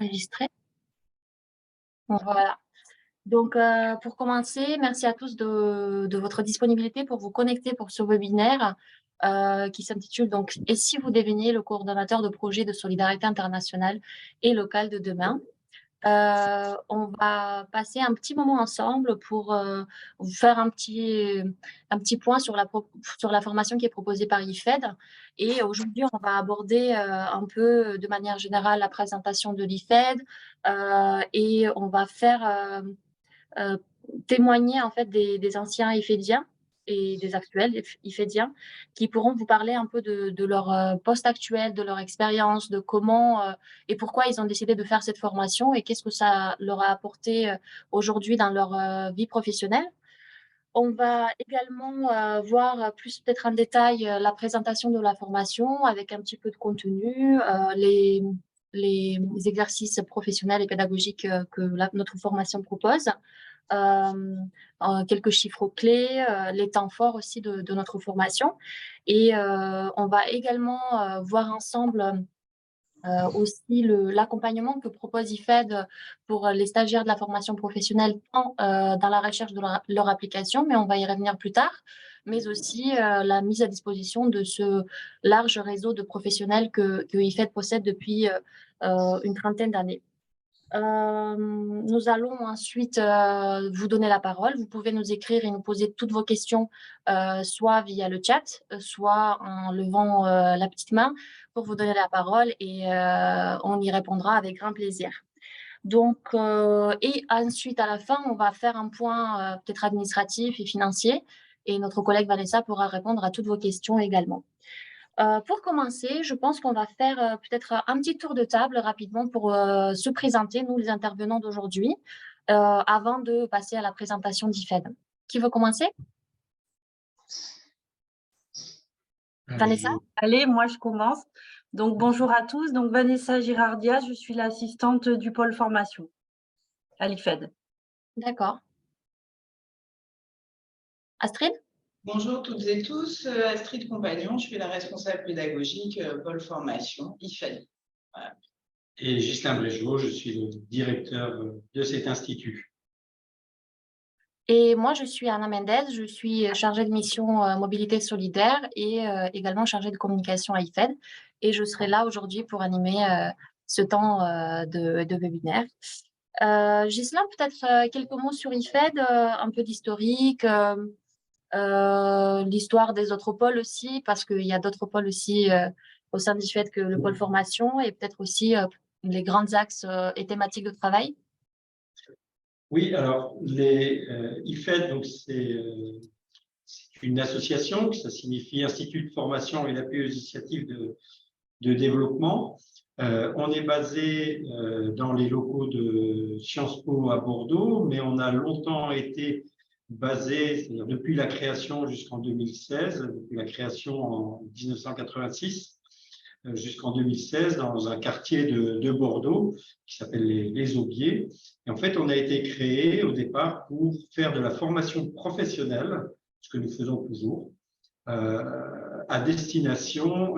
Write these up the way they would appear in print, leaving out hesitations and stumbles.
Enregistré. Bon, voilà. Donc, pour commencer, merci à tous de votre disponibilité pour vous connecter pour ce webinaire qui s'intitule donc « Et si vous deveniez le coordonnateur de projet de solidarité internationale et locale de demain ?» On va passer un petit moment ensemble pour vous faire un petit point sur la formation qui est proposée par l'IFED. Et aujourd'hui, on va aborder un peu de manière générale la présentation de l'IFED et on va faire témoigner en fait des anciens IFEDiens et des actuels IFEDiens qui pourront vous parler un peu de leur poste actuel, de leur expérience, de comment et pourquoi ils ont décidé de faire cette formation et qu'est-ce que ça leur a apporté aujourd'hui dans leur vie professionnelle. On va également voir plus peut-être en détail la présentation de la formation avec un petit peu de contenu, les exercices professionnels et pédagogiques que notre formation propose. Quelques chiffres clés, les temps forts aussi de notre formation. Et on va également voir ensemble aussi l'accompagnement que propose IFED pour les stagiaires de la formation professionnelle, tant dans la recherche de leur application, mais on va y revenir plus tard, mais aussi la mise à disposition de ce large réseau de professionnels que IFED possède depuis une trentaine d'années. Nous allons ensuite vous donner la parole. Vous pouvez nous écrire et nous poser toutes vos questions, soit via le chat, soit en levant la petite main pour vous donner la parole et on y répondra avec grand plaisir. Donc, et ensuite, à la fin, on va faire un point peut-être administratif et financier et notre collègue Vanessa pourra répondre à toutes vos questions également. Pour commencer, je pense qu'on va faire peut-être un petit tour de table rapidement pour se présenter, nous, les intervenants d'aujourd'hui, avant de passer à la présentation d'IFED. Qui veut commencer? Vanessa? Allez, moi, je commence. Donc, bonjour à tous. Donc, Vanessa Girardia, je suis l'assistante du pôle formation à l'IFED. D'accord. Astrid? Bonjour toutes et tous, Astrid Compagnon, je suis la responsable pédagogique pôle formation IFED. Voilà. Et Ghislain Brégeot, je suis le directeur de cet institut. Et moi, je suis Anna Mendez, je suis chargée de mission mobilité solidaire et également chargée de communication à IFED. Et je serai là aujourd'hui pour animer ce temps de webinaire. Ghislain, peut-être quelques mots sur IFED, un peu d'historique, l'histoire des autres pôles aussi, parce qu'il y a d'autres pôles aussi au sein d'IFED que le pôle formation, et peut-être aussi les grands axes et thématiques de travail. Oui, alors les IFED, c'est une association, ça signifie Institut de formation et d'appui aux initiatives de développement. On est basé dans les locaux de Sciences Po à Bordeaux, mais on a longtemps été basé, c'est-à-dire depuis la création jusqu'en 2016, depuis la création en 1986 jusqu'en 2016 dans un quartier de Bordeaux qui s'appelle les Aubiers. Et en fait, on a été créé au départ pour faire de la formation professionnelle, ce que nous faisons toujours, à destination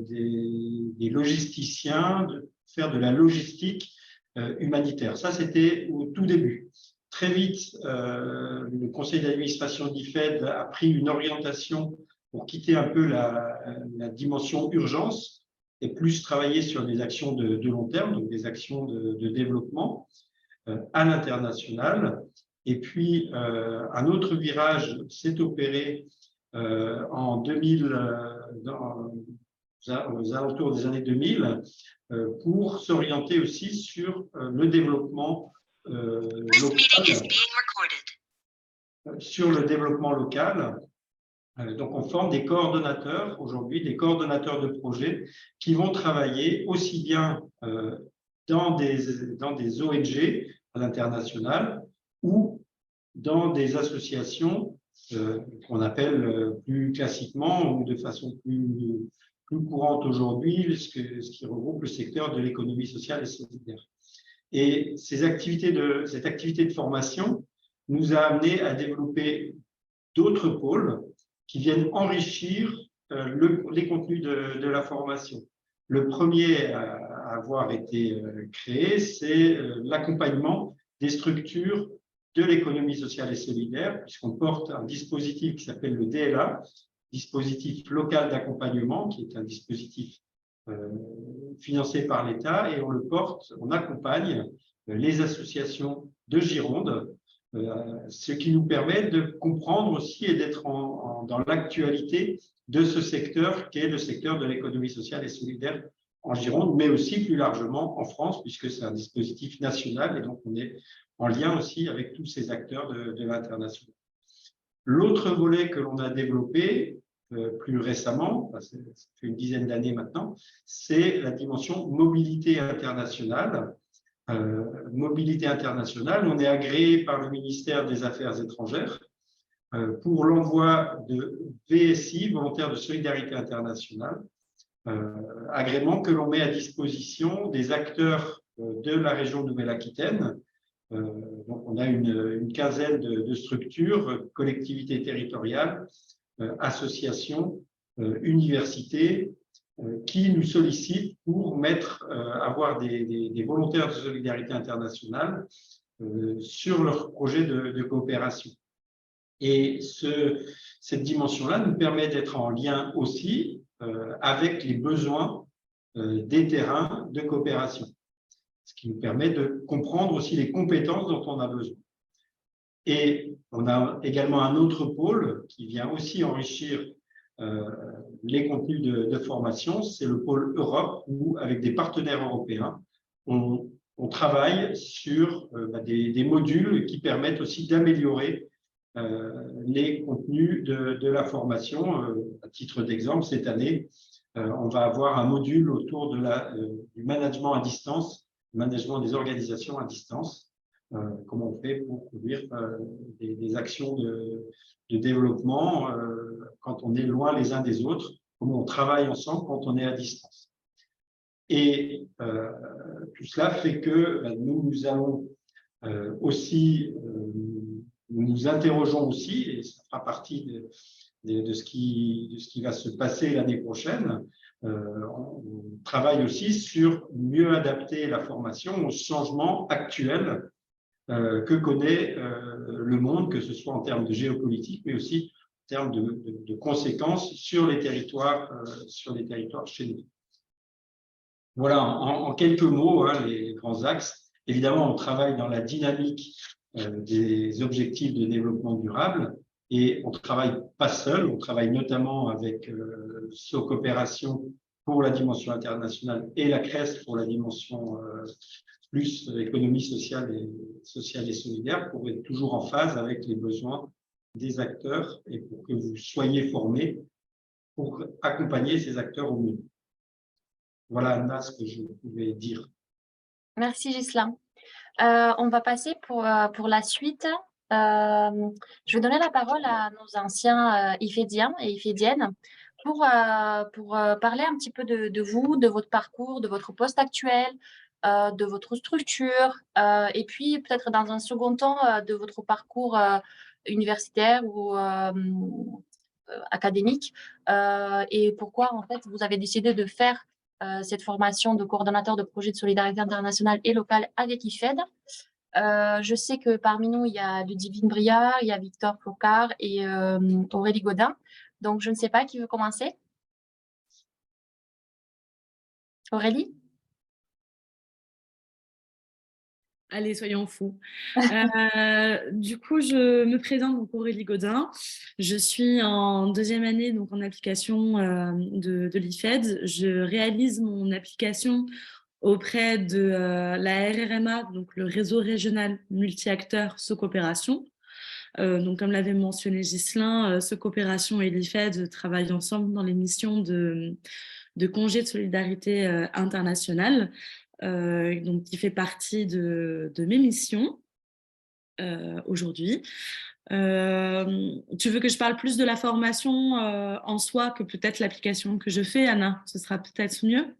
des logisticiens, de faire de la logistique humanitaire. Ça, c'était au tout début. Très vite, le conseil d'administration d'IFED a pris une orientation pour quitter un peu la dimension urgence et plus travailler sur des actions de long terme, donc des actions de développement à l'international. Et puis, un autre virage s'est opéré en 2000, aux alentours des années 2000, pour s'orienter aussi sur le développement local. Sur le développement local. Donc, on forme des coordonnateurs aujourd'hui, des coordonnateurs de projets qui vont travailler aussi bien dans des ONG à l'international ou dans des associations qu'on appelle plus classiquement ou de façon plus courante aujourd'hui, ce qui regroupe le secteur de l'économie sociale et solidaire. Et cette activité de formation nous a amené à développer d'autres pôles qui viennent enrichir les contenus de la formation. Le premier à avoir été créé, c'est l'accompagnement des structures de l'économie sociale et solidaire, puisqu'on porte un dispositif qui s'appelle le DLA, dispositif local d'accompagnement, qui est un dispositif financé par l'État, et on le porte, on accompagne les associations de Gironde, ce qui nous permet de comprendre aussi et d'être dans l'actualité de ce secteur qui est le secteur de l'économie sociale et solidaire en Gironde, mais aussi plus largement en France, puisque c'est un dispositif national et donc on est en lien aussi avec tous ces acteurs de l'international. L'autre volet que l'on a développé plus récemment, ça fait une dizaine d'années maintenant, c'est la dimension mobilité internationale. Mobilité internationale, on est agréé par le ministère des Affaires étrangères pour l'envoi de VSI, volontaires de solidarité internationale, agrément que l'on met à disposition des acteurs de la région Nouvelle-Aquitaine. Donc on a une quinzaine de structures, collectivités territoriales, associations, universités, qui nous sollicitent pour avoir des volontaires de solidarité internationale sur leur projet de coopération. Et cette dimension-là nous permet d'être en lien aussi avec les besoins des terrains de coopération, ce qui nous permet de comprendre aussi les compétences dont on a besoin. Et on a également un autre pôle qui vient aussi enrichir les contenus de formation, c'est le pôle Europe, où avec des partenaires européens, on travaille sur des modules qui permettent aussi d'améliorer les contenus de la formation. À titre d'exemple, cette année, on va avoir un module autour du management à distance, management des organisations à distance, comment on fait pour conduire des actions de développement quand on est loin les uns des autres, comment on travaille ensemble quand on est à distance. Et tout cela fait que nous allons aussi, nous nous interrogeons aussi, et ça fera partie de ce qui va se passer l'année prochaine, on travaille aussi sur mieux adapter la formation aux changements actuels que connaît le monde, que ce soit en termes de géopolitique, mais aussi en termes de conséquences sur les territoires chez nous. Voilà, en quelques mots, les grands axes. Évidemment, on travaille dans la dynamique des objectifs de développement durable et on ne travaille pas seul, on travaille notamment avec SOCoopération pour la dimension internationale et la CRES pour la dimension plus économie sociale et solidaire, pour être toujours en phase avec les besoins des acteurs et pour que vous soyez formés pour accompagner ces acteurs au mieux. Voilà, Anna, ce que je pouvais dire. Merci, Ghislain. On va passer pour la suite. Je vais donner la parole à nos anciens IFEDiens et IFEDiennes pour parler un petit peu de vous, de votre parcours, de votre poste actuel, de votre structure, et puis peut-être dans un second temps de votre parcours universitaire ou académique, et pourquoi en fait vous avez décidé de faire cette formation de coordonnateur de projet de solidarité internationale et locale avec IFED. Je sais que parmi nous, il y a Ludivine Briard, il y a Victor Focard et Aurélie Godin. Donc, je ne sais pas qui veut commencer. Aurélie? Allez, soyons fous. Du coup, je me présente, donc Aurélie Godin. Je suis en deuxième année donc en application de l'IFED. Je réalise mon application auprès de la RRMA, donc le réseau régional multi-acteurs SOCoopération. Donc, comme l'avait mentionné Ghislain, SOCoopération et l'IFED travaillent ensemble dans les missions de congé de solidarité internationale. Donc, qui fait partie de mes missions aujourd'hui. Tu veux que je parle plus de la formation en soi que peut-être l'application que je fais, Anna? Ce sera peut-être mieux.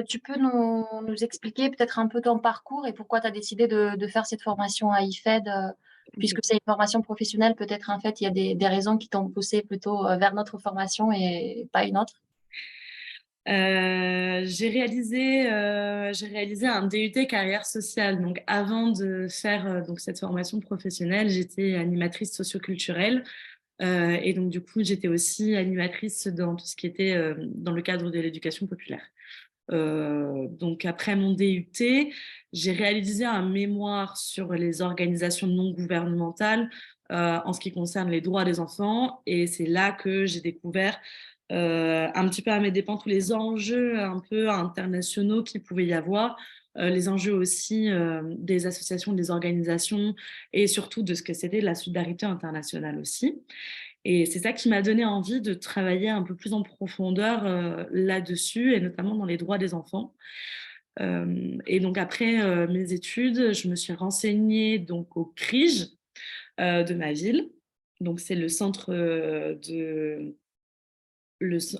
Tu peux nous expliquer peut-être un peu ton parcours et pourquoi tu as décidé de faire cette formation à IFED, puisque c'est une formation professionnelle, peut-être en fait il y a des raisons qui t'ont poussé plutôt vers notre formation et pas une autre. J'ai réalisé un DUT carrière sociale. Donc, avant de faire donc cette formation professionnelle, j'étais animatrice socioculturelle. Et donc, du coup, j'étais aussi animatrice dans tout ce qui était dans le cadre de l'éducation populaire. Donc, après mon DUT, j'ai réalisé un mémoire sur les organisations non gouvernementales en ce qui concerne les droits des enfants. Et c'est là que j'ai découvert un petit peu à mes dépens tous les enjeux un peu internationaux qu'il pouvait y avoir, les enjeux aussi des associations, des organisations et surtout de ce que c'était la solidarité internationale aussi. Et c'est ça qui m'a donné envie de travailler un peu plus en profondeur là-dessus et notamment dans les droits des enfants. Et donc après mes études, je me suis renseignée donc au CRIJ de ma ville. Donc c'est le centre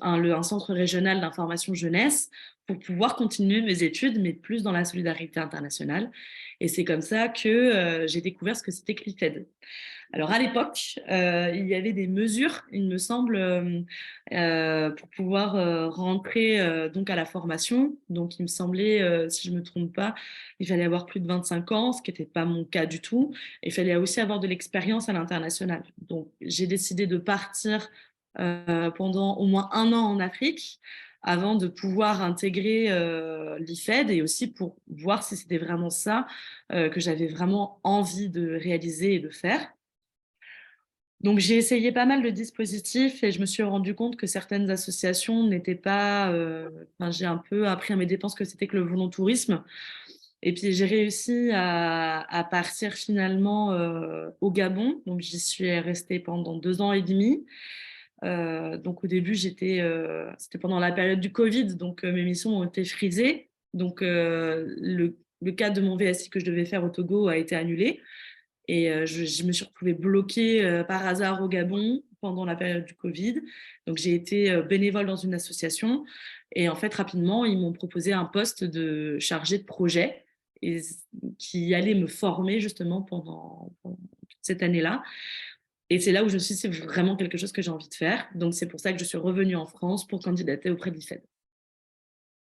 un centre régional d'information jeunesse pour pouvoir continuer mes études, mais plus dans la solidarité internationale. Et c'est comme ça que j'ai découvert ce que c'était que l'IFED. Alors à l'époque, il y avait des mesures, il me semble, pour pouvoir rentrer donc à la formation. Donc il me semblait, si je ne me trompe pas, il fallait avoir plus de 25 ans, ce qui n'était pas mon cas du tout. Il fallait aussi avoir de l'expérience à l'international. Donc j'ai décidé de partir pendant au moins 1 an en Afrique avant de pouvoir intégrer l'IFED et aussi pour voir si c'était vraiment ça que j'avais vraiment envie de réaliser et de faire. Donc, j'ai essayé pas mal de dispositifs et je me suis rendu compte que certaines associations n'étaient pas. Enfin, j'ai un peu appris à mes dépenses que c'était que le volontourisme. Et puis, j'ai réussi à partir finalement au Gabon. Donc, j'y suis restée pendant 2 ans et demi. Donc, au début, c'était pendant la période du Covid. Donc, mes missions ont été frisées. Donc, le cadre de mon VSI que je devais faire au Togo a été annulé. Et je me suis retrouvée bloquée par hasard au Gabon pendant la période du Covid. Donc, j'ai été bénévole dans une association. Et en fait, rapidement, ils m'ont proposé un poste de chargé de projet et, qui allait me former justement pendant toute cette année-là. Et c'est là où je me suis dit, c'est vraiment quelque chose que j'ai envie de faire. Donc, c'est pour ça que je suis revenue en France pour candidater auprès de l'IFED.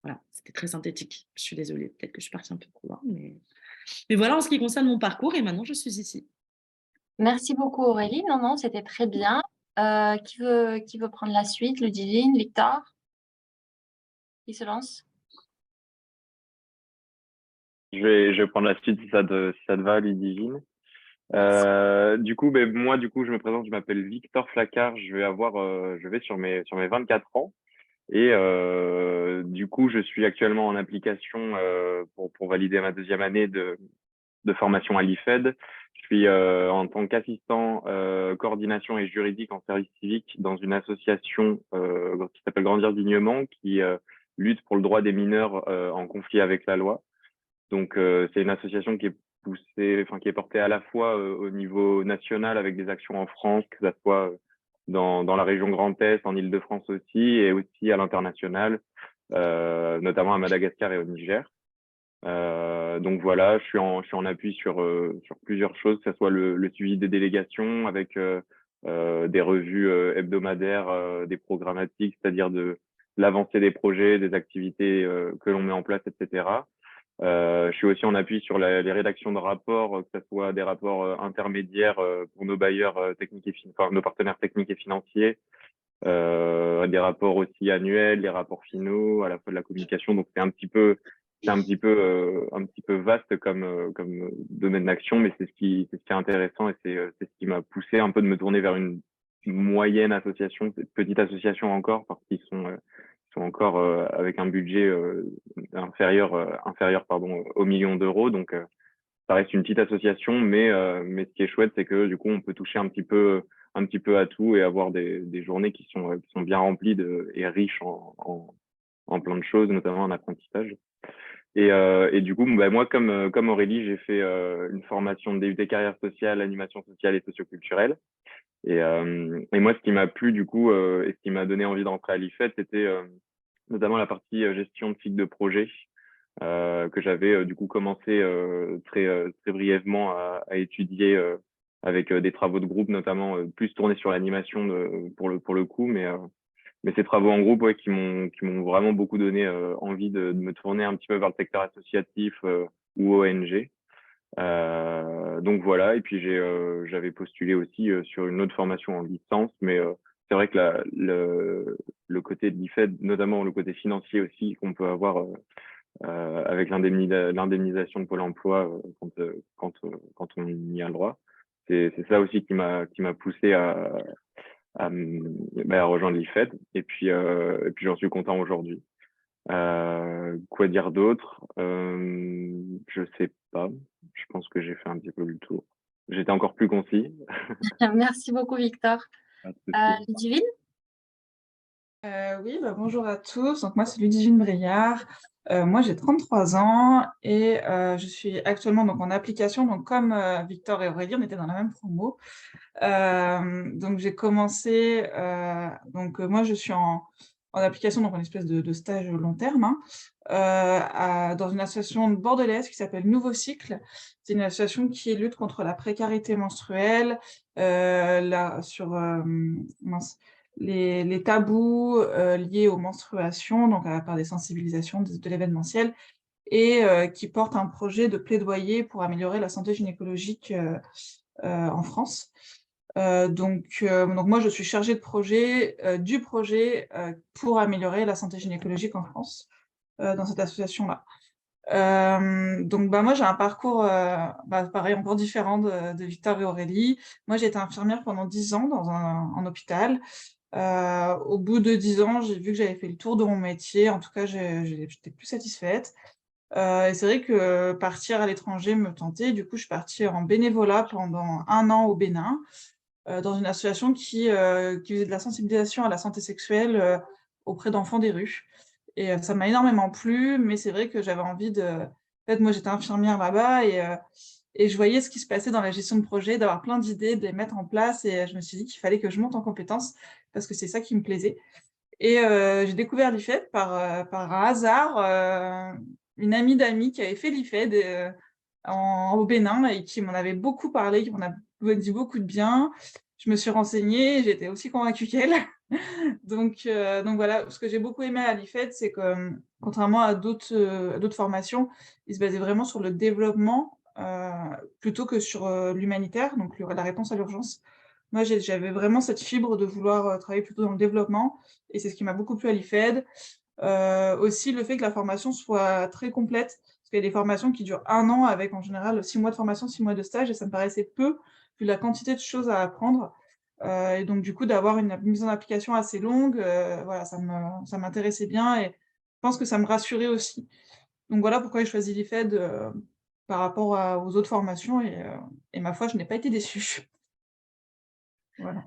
Voilà, c'était très synthétique. Je suis désolée, peut-être que je suis partie un peu trop loin. Mais voilà en ce qui concerne mon parcours et maintenant, je suis ici. Merci beaucoup Aurélie. Non, non, c'était très bien. Qui veut prendre la suite? Ludivine, Victor? Qui se lance? Je vais prendre la suite si ça te va, Ludivine. Du coup, moi, je me présente, je m'appelle Victor Flacard, je vais sur mes 24 ans. Et du coup, je suis actuellement en application pour valider ma 2e année de formation à l'IFED. Je suis en tant qu'assistant coordination et juridique en service civique dans une association qui s'appelle Grandir dignement, qui lutte pour le droit des mineurs en conflit avec la loi. Donc, c'est une association qui est qui est portée à la fois au niveau national avec des actions en France, que ce soit dans la région Grand Est, en Île-de-France aussi, et aussi à l'international, notamment à Madagascar et au Niger. Donc voilà, je suis en appui sur plusieurs choses, que ce soit le suivi des délégations avec des revues hebdomadaires, des programmatiques, c'est-à-dire de l'avancée des projets, des activités que l'on met en place, etc. Je suis aussi en appui sur les rédactions de rapports, que ce soit des rapports intermédiaires pour nos bailleurs techniques enfin, nos partenaires techniques et financiers, des rapports aussi annuels, des rapports finaux, à la fois de la communication. Donc c'est un petit peu vaste comme domaine d'action, mais c'est ce qui est intéressant et c'est ce qui m'a poussé un peu de me tourner vers une moyenne association, petite association encore, parce qu'ils sont encore avec un budget inférieur au million d'euros. Donc, ça reste une petite association, mais ce qui est chouette, c'est que du coup, on peut toucher un petit peu à tout et avoir des journées qui sont bien remplies et riches en plein de choses, notamment en apprentissage. Et du coup, moi, comme Aurélie, j'ai fait une formation de DUT carrière sociale, animation sociale et socioculturelle. Et moi, ce qui m'a plu du coup et ce qui m'a donné envie d'entrer à l'IFED, c'était notamment la partie gestion de cycle de projet que j'avais du coup commencé très brièvement à étudier avec des travaux de groupe, notamment plus tournés sur l'animation pour le coup, mais ces travaux en groupe, ouais, qui m'ont vraiment beaucoup donné envie de me tourner un petit peu vers le secteur associatif ou ONG. Donc voilà, et puis j'avais postulé aussi sur une autre formation en licence, mais c'est vrai que le côté de l'IFED, notamment le côté financier aussi qu'on peut avoir avec l'indemnisation de Pôle emploi quand on y a le droit. C'est ça aussi qui m'a poussé à rejoindre l'IFED. Et puis j'en suis content aujourd'hui. Quoi dire d'autre? Je sais pas. Je pense que j'ai fait un petit peu le tour. J'étais encore plus concis. Merci beaucoup, Victor. Pas de souci. Ludivine? Oui, bonjour à tous. Donc, moi, c'est Ludivine Briard. Moi, j'ai 33 ans et je suis actuellement donc, en application. Donc, comme Victor et Aurélie, on était dans la même promo. Donc, j'ai commencé. Moi, je suis en application, donc une espèce de stage long terme, dans une association bordelaise qui s'appelle Nouveau Cycle. C'est une association qui lutte contre la précarité menstruelle, les tabous liés aux menstruations, donc par des sensibilisations de l'événementiel, et qui porte un projet de plaidoyer pour améliorer la santé gynécologique en France. Donc moi, je suis chargée de projet, du projet pour améliorer la santé gynécologique en France dans cette association-là. Moi, j'ai un parcours pareil, encore différent de Victor et Aurélie. Moi, j'ai été infirmière pendant 10 ans en hôpital. Au bout de 10 ans, j'ai vu que j'avais fait le tour de mon métier. En tout cas, j'étais plus satisfaite. Et c'est vrai que partir à l'étranger me tentait. Du coup, je suis partie en bénévolat pendant 1 an au Bénin, dans une association qui faisait de la sensibilisation à la santé sexuelle auprès d'enfants des rues. Et ça m'a énormément plu, mais c'est vrai que j'avais envie de... En fait, moi, j'étais infirmière là-bas et je voyais ce qui se passait dans la gestion de projet, d'avoir plein d'idées, de les mettre en place. Et je me suis dit qu'il fallait que je monte en compétences parce que c'est ça qui me plaisait. Et j'ai découvert l'IFED par un hasard. Une amie d'amis qui avait fait l'IFED au Bénin et qui m'en avait beaucoup parlé, qui m'en a dit beaucoup de bien. Je me suis renseignée, j'étais aussi convaincue qu'elle. Donc voilà, ce que j'ai beaucoup aimé à l'IFED, c'est que contrairement à d'autres formations, ils se basaient vraiment sur le développement plutôt que sur l'humanitaire, donc la réponse à l'urgence. Moi, j'avais vraiment cette fibre de vouloir travailler plutôt dans le développement, et c'est ce qui m'a beaucoup plu à l'IFED. Aussi, le fait que la formation soit très complète, parce qu'il y a des formations qui durent 1 an avec en général 6 mois de formation, 6 mois de stage, et ça me paraissait peu, vu la quantité de choses à apprendre. Et donc, du coup, d'avoir une mise en application assez longue, voilà, ça m'intéressait bien et je pense que ça me rassurait aussi. Donc, voilà pourquoi j'ai choisi l'IFED par rapport aux autres formations et ma foi, je n'ai pas été déçue. Voilà.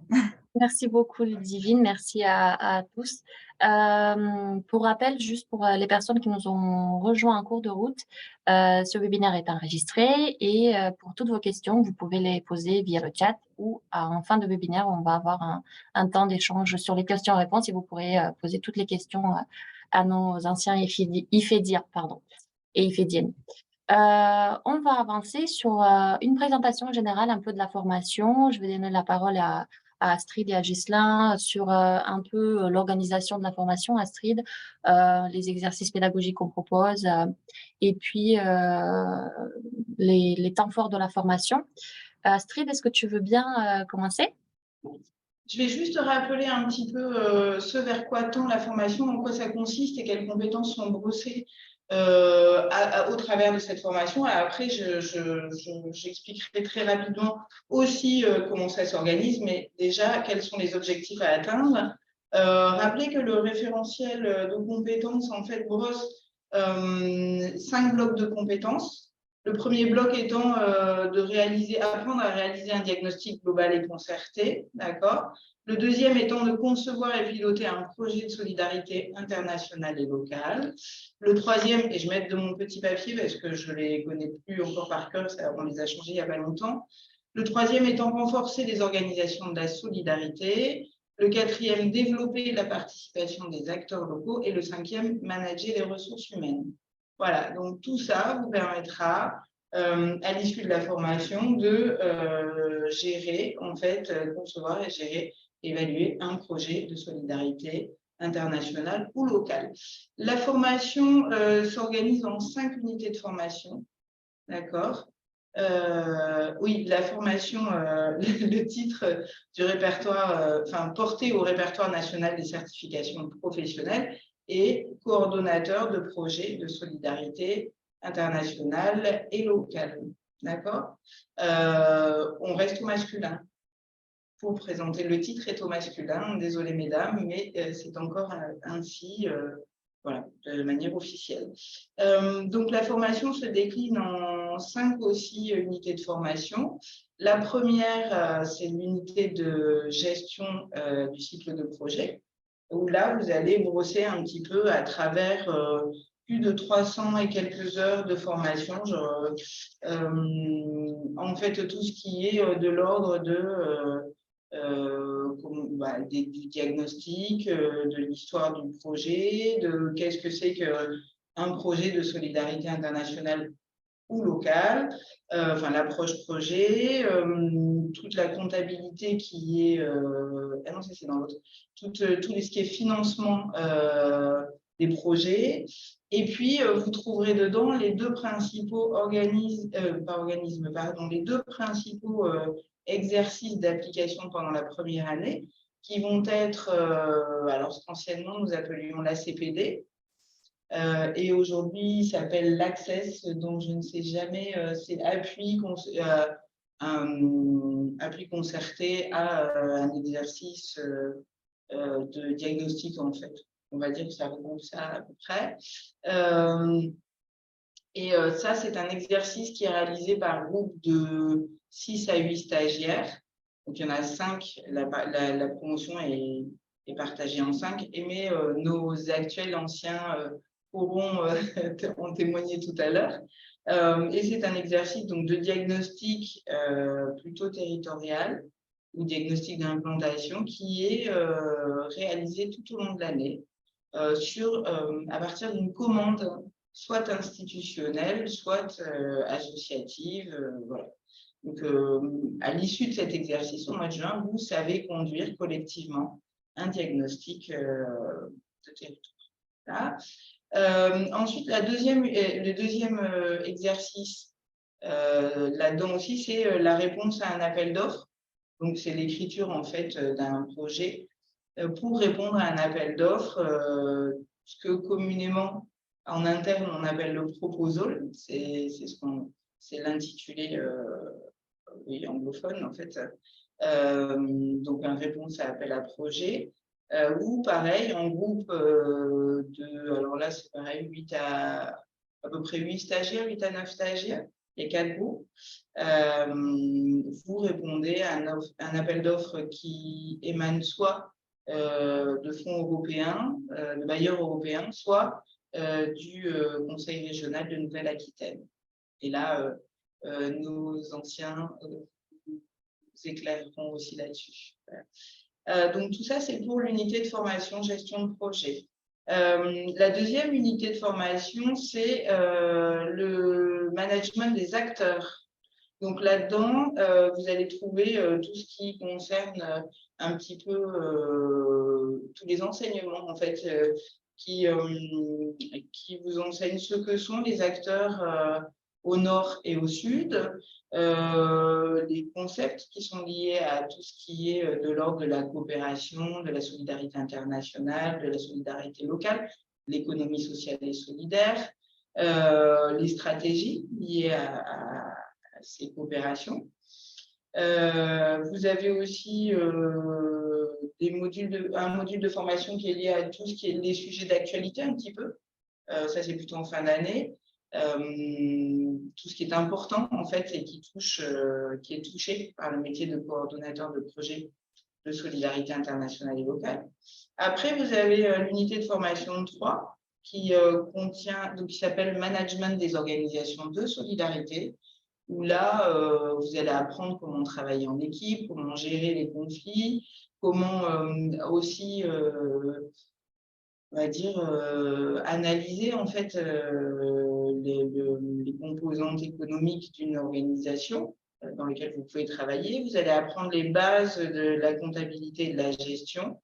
Merci beaucoup, Ludivine. Merci à tous. Pour rappel, juste pour les personnes qui nous ont rejoints en cours de route, ce webinaire est enregistré et pour toutes vos questions, vous pouvez les poser via le chat ou en fin de webinaire, on va avoir un temps d'échange sur les questions-réponses et vous pourrez poser toutes les questions à nos anciens IFEDiens et IFEDiennes. On va avancer sur une présentation générale un peu de la formation. Je vais donner la parole à Astrid et à Ghislain sur un peu l'organisation de la formation. Astrid, les exercices pédagogiques qu'on propose et puis les temps forts de la formation. Astrid, est-ce que tu veux bien commencer? Je vais juste rappeler un petit peu ce vers quoi tend la formation, en quoi ça consiste et quelles compétences sont brossées au travers de cette formation. Et après, j'expliquerai très rapidement aussi comment ça s'organise, mais déjà, quels sont les objectifs à atteindre. Rappelez que le référentiel de compétences, en fait, brosse 5 blocs de compétences. Le premier bloc étant apprendre à réaliser un diagnostic global et concerté, d'accord. Le deuxième étant de concevoir et piloter un projet de solidarité internationale et locale. Le troisième, et je mets de mon petit papier parce que je ne les connais plus encore par cœur, on les a changés il n'y a pas longtemps. Le troisième étant renforcer les organisations de la solidarité. Le quatrième, développer la participation des acteurs locaux. Et le cinquième, manager les ressources humaines. Voilà, donc tout ça vous permettra, à l'issue de la formation, de gérer, en fait, concevoir et gérer, évaluer un projet de solidarité internationale ou locale. La formation s'organise en 5 unités de formation. D'accord. Oui, la formation, le titre du répertoire, porté au répertoire national des certifications professionnelles et coordonnateur de projets de solidarité internationale et locale. D'accord. On reste au masculin. Pour présenter, le titre est au masculin. Désolée mesdames, mais c'est encore ainsi. Voilà, de manière officielle. Donc, la formation se décline en 5 aussi unités de formation. La première, c'est l'unité de gestion du cycle de projet, où là, vous allez brosser un petit peu à travers plus de 300 et quelques heures de formation. En fait, tout ce qui est de l'ordre de du diagnostic, de l'histoire du projet, de qu'est-ce que c'est qu'un projet de solidarité internationale ou locale, l'approche projet, toute la comptabilité qui est, ah non, ça c'est dans l'autre, tout ce qui est financement des projets. Et puis, vous trouverez dedans les deux principaux les deux principaux exercices d'application pendant la première année, qui vont être, alors anciennement nous appelions l'ACPD, et aujourd'hui il s'appelle l'Access, donc je ne sais jamais, c'est appui concerté à un exercice de diagnostic en fait. On va dire que ça regroupe ça à peu près. Ça, c'est un exercice qui est réalisé par groupe de 6 à 8 stagiaires. Donc, il y en a 5. La promotion est partagée en 5. Mais nos actuels anciens pourront en témoigner tout à l'heure. Et c'est un exercice donc, de diagnostic plutôt territorial ou diagnostic d'implantation qui est réalisé tout au long de l'année à partir d'une commande soit institutionnelle, soit associative. Voilà. Donc, à l'issue de cet exercice, au mois de juin, vous savez conduire collectivement un diagnostic de territoire. Ensuite, le deuxième exercice, là-dedans aussi, c'est la réponse à un appel d'offres. Donc, c'est l'écriture en fait d'un projet pour répondre à un appel d'offres, ce que communément en interne on appelle le proposal, c'est l'intitulé anglophone en fait. Donc une réponse à appel à projet, ou pareil en groupe alors là c'est pareil, à peu près 8 stagiaires, 8 à 9 stagiaires, il y a 4 groupes. Vous répondez à un appel d'offres qui émane soit de fonds européens, de bailleurs européens, soit du Conseil régional de Nouvelle-Aquitaine. Et là, nos anciens nous éclaireront aussi là-dessus. Donc, tout ça, c'est pour l'unité de formation gestion de projet. La deuxième unité de formation, c'est le management des acteurs. Donc là-dedans, vous allez trouver tout ce qui concerne un petit peu tous les enseignements en fait qui vous enseignent ce que sont les acteurs au nord et au sud, les concepts qui sont liés à tout ce qui est de l'ordre de la coopération, de la solidarité internationale, de la solidarité locale, l'économie sociale et solidaire, les stratégies liées à ces coopérations. Vous avez aussi un module de formation qui est lié à tout ce qui est les sujets d'actualité un petit peu. Ça, c'est plutôt en fin d'année. Tout ce qui est important, en fait, et qui est touché par le métier de coordonnateur de projet de solidarité internationale et locale. Après, vous avez l'unité de formation 3 qui s'appelle Management des organisations de solidarité, où là, vous allez apprendre comment travailler en équipe, comment gérer les conflits, comment aussi, on va dire, analyser en fait les composantes économiques d'une organisation dans laquelle vous pouvez travailler. Vous allez apprendre les bases de la comptabilité et de la gestion.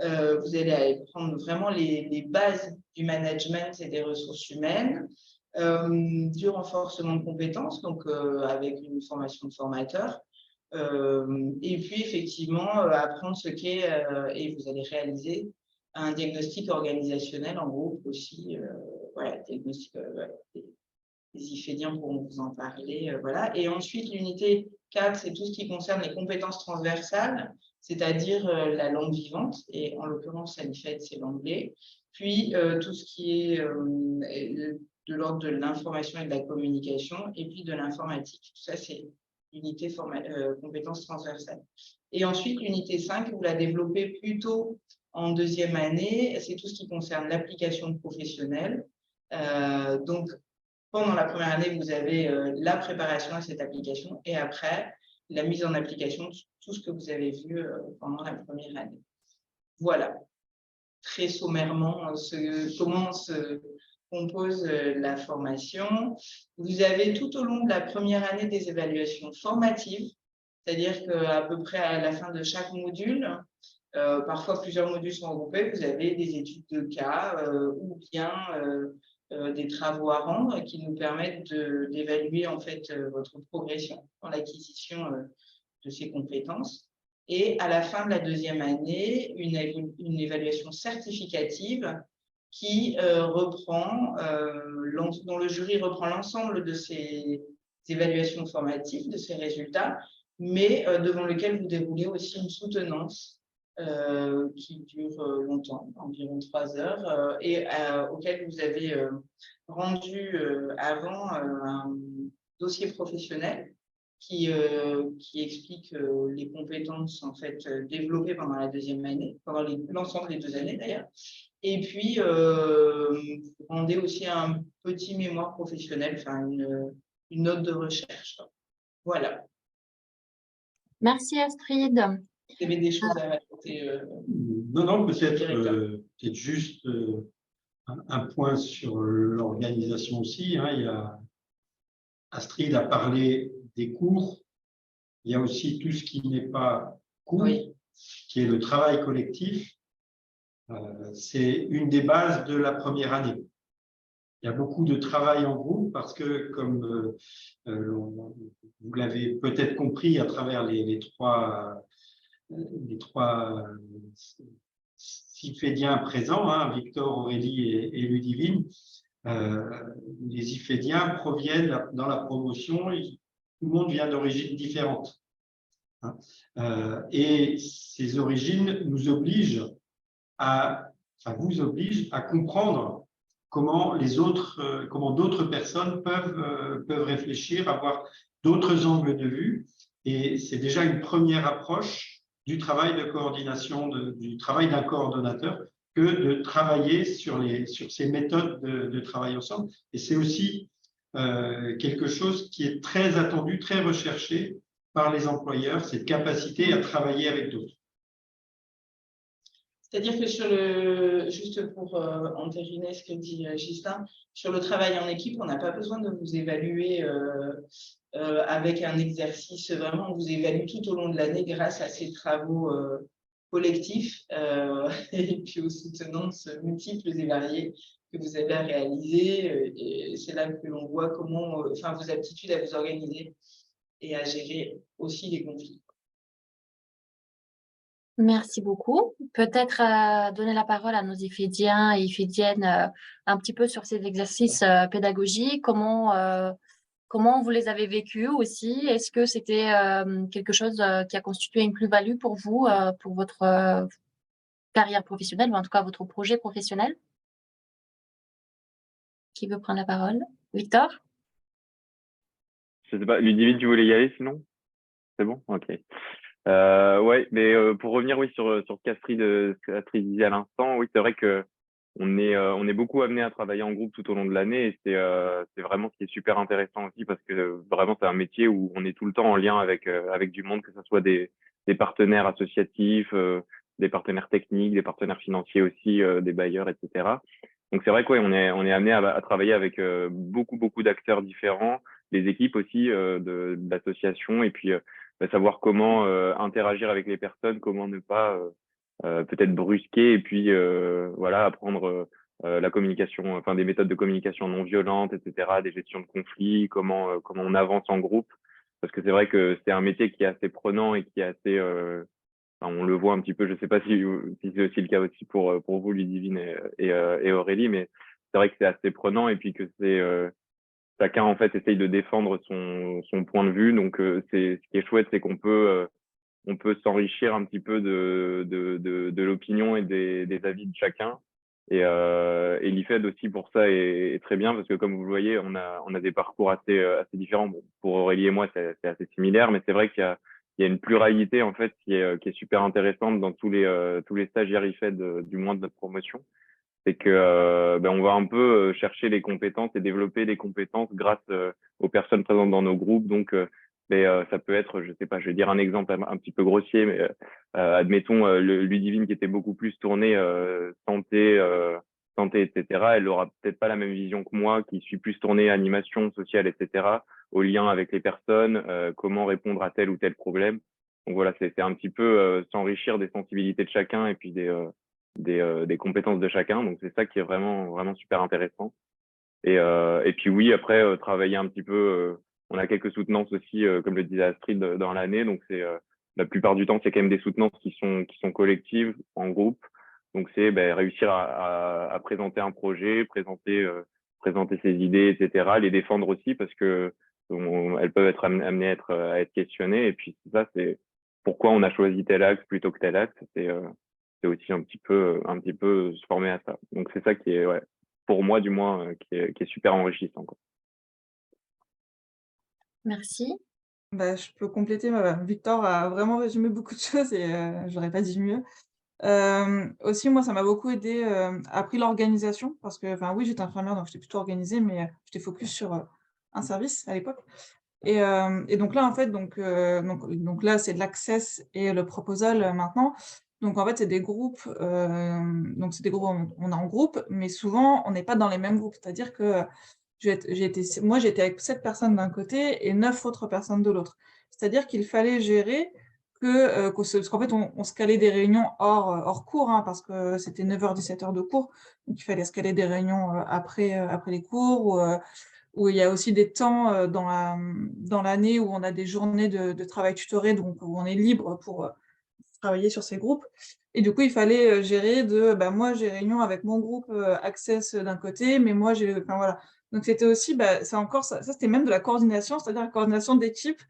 Vous allez prendre vraiment les bases du management et des ressources humaines, du renforcement de compétences, donc avec une formation de formateur. Et puis, effectivement, apprendre ce qu'est, et vous allez réaliser un diagnostic organisationnel en groupe aussi. Voilà, diagnostic, les IFEDiens pourront vous en parler. Voilà. Et ensuite, l'unité 4, c'est tout ce qui concerne les compétences transversales, c'est-à-dire la langue vivante, et en l'occurrence, à l'IFED, c'est l'anglais. Puis, tout ce qui est de l'ordre de l'information et de la communication, et puis de l'informatique. Tout ça, c'est l'unité compétences transversales. Et ensuite, l'unité 5, vous la développez plutôt en deuxième année, c'est tout ce qui concerne l'application professionnelle. Donc, pendant la première année, vous avez la préparation à cette application et après, la mise en application de tout ce que vous avez vu pendant la première année. Voilà, très sommairement, comment se compose la formation. Vous avez tout au long de la première année des évaluations formatives, c'est-à-dire qu'à peu près à la fin de chaque module, parfois plusieurs modules sont regroupés, vous avez des études de cas ou bien des travaux à rendre qui nous permettent d'évaluer en fait votre progression dans l'acquisition de ces compétences. Et à la fin de la deuxième année, une évaluation certificative qui reprend, dont le jury reprend l'ensemble de ces évaluations formatives, de ces résultats, mais devant lequel vous déroulez aussi une soutenance qui dure longtemps, environ 3 heures, et auquel vous avez rendu avant un dossier professionnel qui explique les compétences en fait développées pendant la deuxième année, pendant l'ensemble des 2 années d'ailleurs. Et puis, vous rendez aussi un petit mémoire professionnel, enfin une note de recherche. Voilà. Merci Astrid. Vous avez des choses à rajouter Non, peut-être directeur. juste un point sur l'organisation aussi. Astrid a parlé des cours. Il y a aussi tout ce qui n'est pas cours, Oui. qui est le travail collectif. C'est une des bases de la première année. Il y a beaucoup de travail en groupe parce que, comme vous l'avez peut-être compris à travers les trois IFEDiens présents, Victor, Aurélie et Ludivine, les IFEDiens proviennent dans la promotion, tout le monde vient d'origines différentes. Et ces origines nous obligent vous obligent à comprendre comment d'autres personnes peuvent réfléchir, avoir d'autres angles de vue. Et c'est déjà une première approche du travail de coordination, du travail d'un coordonnateur, que de travailler sur ces méthodes de travail ensemble. Et c'est aussi quelque chose qui est très attendu, très recherché par les employeurs, cette capacité à travailler avec d'autres. C'est-à-dire que juste pour entériner ce que dit Ghislain, sur le travail en équipe, on n'a pas besoin de vous évaluer avec un exercice. Vraiment, on vous évalue tout au long de l'année grâce à ces travaux collectifs et puis aux soutenances multiples et variées que vous avez à réaliser. Et c'est là que l'on voit comment, vos aptitudes à vous organiser et à gérer aussi les conflits. Merci beaucoup. Peut-être donner la parole à nos IFEDiens et IFEDiennes un petit peu sur ces exercices pédagogiques. Comment vous les avez vécus aussi? Est-ce que c'était quelque chose qui a constitué une plus-value pour vous, pour votre carrière professionnelle, ou en tout cas votre projet professionnel? Qui veut prendre la parole? Victor? Je sais pas, Ludivine, tu voulais y aller sinon? C'est bon? Ok. Ouais, mais pour revenir sur ce qu'Astrid disait à l'instant, oui, c'est vrai que on est beaucoup amené à travailler en groupe tout au long de l'année et c'est vraiment ce qui est super intéressant aussi parce que vraiment c'est un métier où on est tout le temps en lien avec du monde, que ce soit des partenaires associatifs, des partenaires techniques, des partenaires financiers aussi, des bailleurs, etc. Donc c'est vrai qu'on on est amené à travailler avec beaucoup d'acteurs différents, les équipes aussi de l'association et puis savoir comment interagir avec les personnes, comment ne pas peut-être brusquer et puis voilà, apprendre la communication, enfin des méthodes de communication non violentes, etc., des gestions de conflits, comment on avance en groupe. Parce que c'est vrai que c'est un métier qui est assez prenant et qui est assez, enfin, on le voit un petit peu, je sais pas si c'est aussi le cas aussi pour vous, Ludivine et Aurélie, mais c'est vrai que c'est assez prenant et puis que c'est chacun en fait essaye de défendre son point de vue. Donc c'est ce qui est chouette, c'est on peut s'enrichir un petit peu de l'opinion et des avis de chacun. Et l'IFED aussi pour ça est très bien parce que comme vous le voyez, on a des parcours assez différents. Bon, pour Aurélie et moi, c'est assez similaire, mais c'est vrai il y a une pluralité en fait qui est super intéressante dans tous les stagiaires IFED, du moins de notre promotion. C'est que ben, on va un peu chercher les compétences et développer les compétences grâce aux personnes présentes dans nos groupes. Donc, ça peut être, je sais pas, je vais dire un exemple un petit peu grossier, mais admettons Ludivine qui était beaucoup plus tournée santé, etc. Elle aura peut-être pas la même vision que moi, qui suis plus tournée animation sociale, etc. Au lien avec les personnes, comment répondre à tel ou tel problème. Donc voilà, c'est un petit peu s'enrichir des sensibilités de chacun et puis des compétences de chacun. Donc c'est ça qui est vraiment super intéressant. Et puis oui, après travailler un petit peu, on a quelques soutenances aussi, comme le disait Astrid, dans l'année. Donc c'est la plupart du temps c'est quand même des soutenances qui sont collectives en groupe. Donc c'est réussir à présenter un projet, présenter ses idées, etc. Les défendre aussi parce que elles peuvent être amenées à être questionnées. Et puis ça c'est pourquoi on a choisi tel axe plutôt que tel axe. C'est aussi un petit peu se former à ça. Donc c'est ça qui est, ouais, pour moi du moins, qui est super enrichissant, quoi. Merci. Bah, je peux compléter, Victor a vraiment résumé beaucoup de choses et j'aurais pas dit mieux. Aussi moi ça m'a beaucoup aidé appris l'organisation parce que enfin oui, j'étais infirmière donc j'étais plutôt organisée mais j'étais focus sur, un service à l'époque et donc là en fait donc là c'est de l'Access et le Proposal, maintenant. Donc en fait c'est des groupes, donc c'est des groupes on est en groupe, mais souvent on n'est pas dans les mêmes groupes. C'est-à-dire que, j'étais avec 7 personnes d'un côté et 9 autres personnes de l'autre. C'est-à-dire qu'il fallait gérer parce qu'en fait, on se calait des réunions hors cours, hein, parce que c'était 9h-17h de cours, donc il fallait se caler des réunions, après les cours où il y a aussi des temps, dans l'année où on a des journées de travail tutoré, donc où on est libre pour, travailler sur ces groupes et du coup, il fallait, gérer moi, j'ai réunion avec mon groupe, Access, d'un côté, mais moi, j'ai enfin voilà. Donc c'était aussi, c'est encore ça c'était même de la coordination, c'est-à-dire la coordination d'équipe,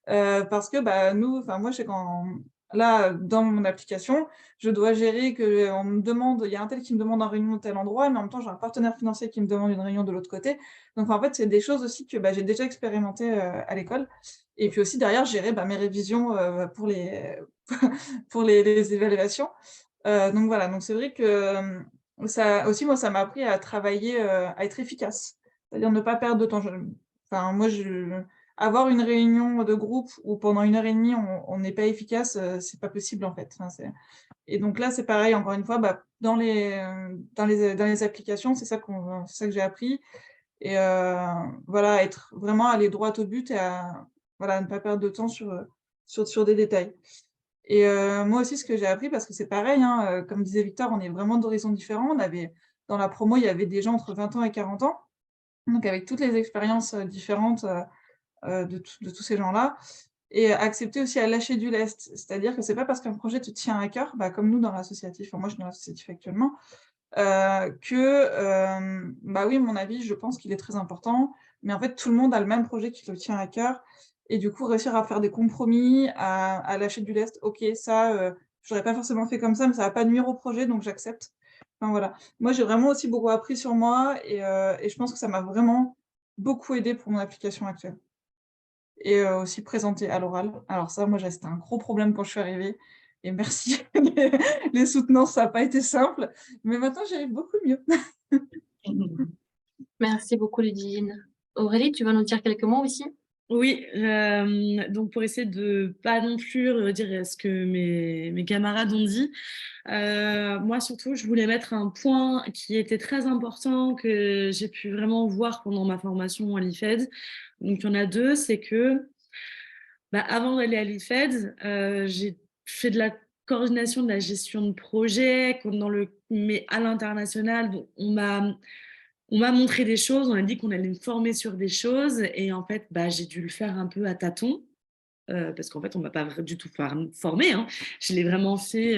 parce que, nous enfin moi, je sais quand là, dans mon application, je dois gérer qu'on me demande il y a un tel qui me demande une réunion à tel endroit, mais en même temps, j'ai un partenaire financier qui me demande une réunion de l'autre côté. Donc en fait, c'est des choses aussi que, j'ai déjà expérimentées, à l'école et puis aussi derrière gérer, mes révisions, pour les pour les évaluations. Donc voilà, donc c'est vrai que, ça aussi moi, ça m'a appris à travailler, à être efficace. C'est-à-dire ne pas perdre de temps. Enfin moi je avoir une réunion de groupe où pendant 1 heure et demie on n'est pas efficace, c'est pas possible en fait. Enfin c'est et donc là, c'est pareil encore une fois, dans les applications, c'est ça que j'ai appris et voilà, être vraiment aller droit au but et à voilà, ne pas perdre de temps sur des détails. Et moi aussi, ce que j'ai appris, parce que c'est pareil, hein, comme disait Victor, on est vraiment d'horizons différents. On avait dans la promo, il y avait des gens entre 20 ans et 40 ans, donc avec toutes les expériences, différentes, de tous ces gens-là et accepter aussi à lâcher du lest. C'est-à-dire que c'est pas parce qu'un projet te tient à cœur, comme nous dans l'associatif, enfin moi je suis dans l'associatif actuellement, oui, mon avis, je pense qu'il est très important, mais en fait, tout le monde a le même projet qui le tient à cœur et du coup, réussir à faire des compromis, à lâcher du lest. OK, ça, j'aurais pas forcément fait comme ça, mais ça va pas nuire au projet, donc j'accepte. Enfin, voilà. Moi, j'ai vraiment aussi beaucoup appris sur moi et je pense que ça m'a vraiment beaucoup aidé pour mon application actuelle et aussi présenter à l'oral. Alors ça, moi, c'était un gros problème quand je suis arrivée et merci les soutenances, ça a pas été simple, mais maintenant j'y arrive beaucoup mieux. Merci beaucoup, Ludivine. Aurélie, tu vas nous dire quelques mots aussi? Oui, donc pour essayer de pas non plus redire ce que mes camarades ont dit, moi surtout, je voulais mettre un point qui était très important, que j'ai pu vraiment voir pendant ma formation à l'IFED. Donc il y en a 2, c'est que avant d'aller à l'IFED, j'ai fait de la coordination de la gestion de projet, mais à l'international, on m'a montré des choses, on a dit qu'on allait me former sur des choses et en fait, j'ai dû le faire un peu à tâtons parce qu'en fait, on ne m'a pas du tout formée. Hein. Je l'ai vraiment fait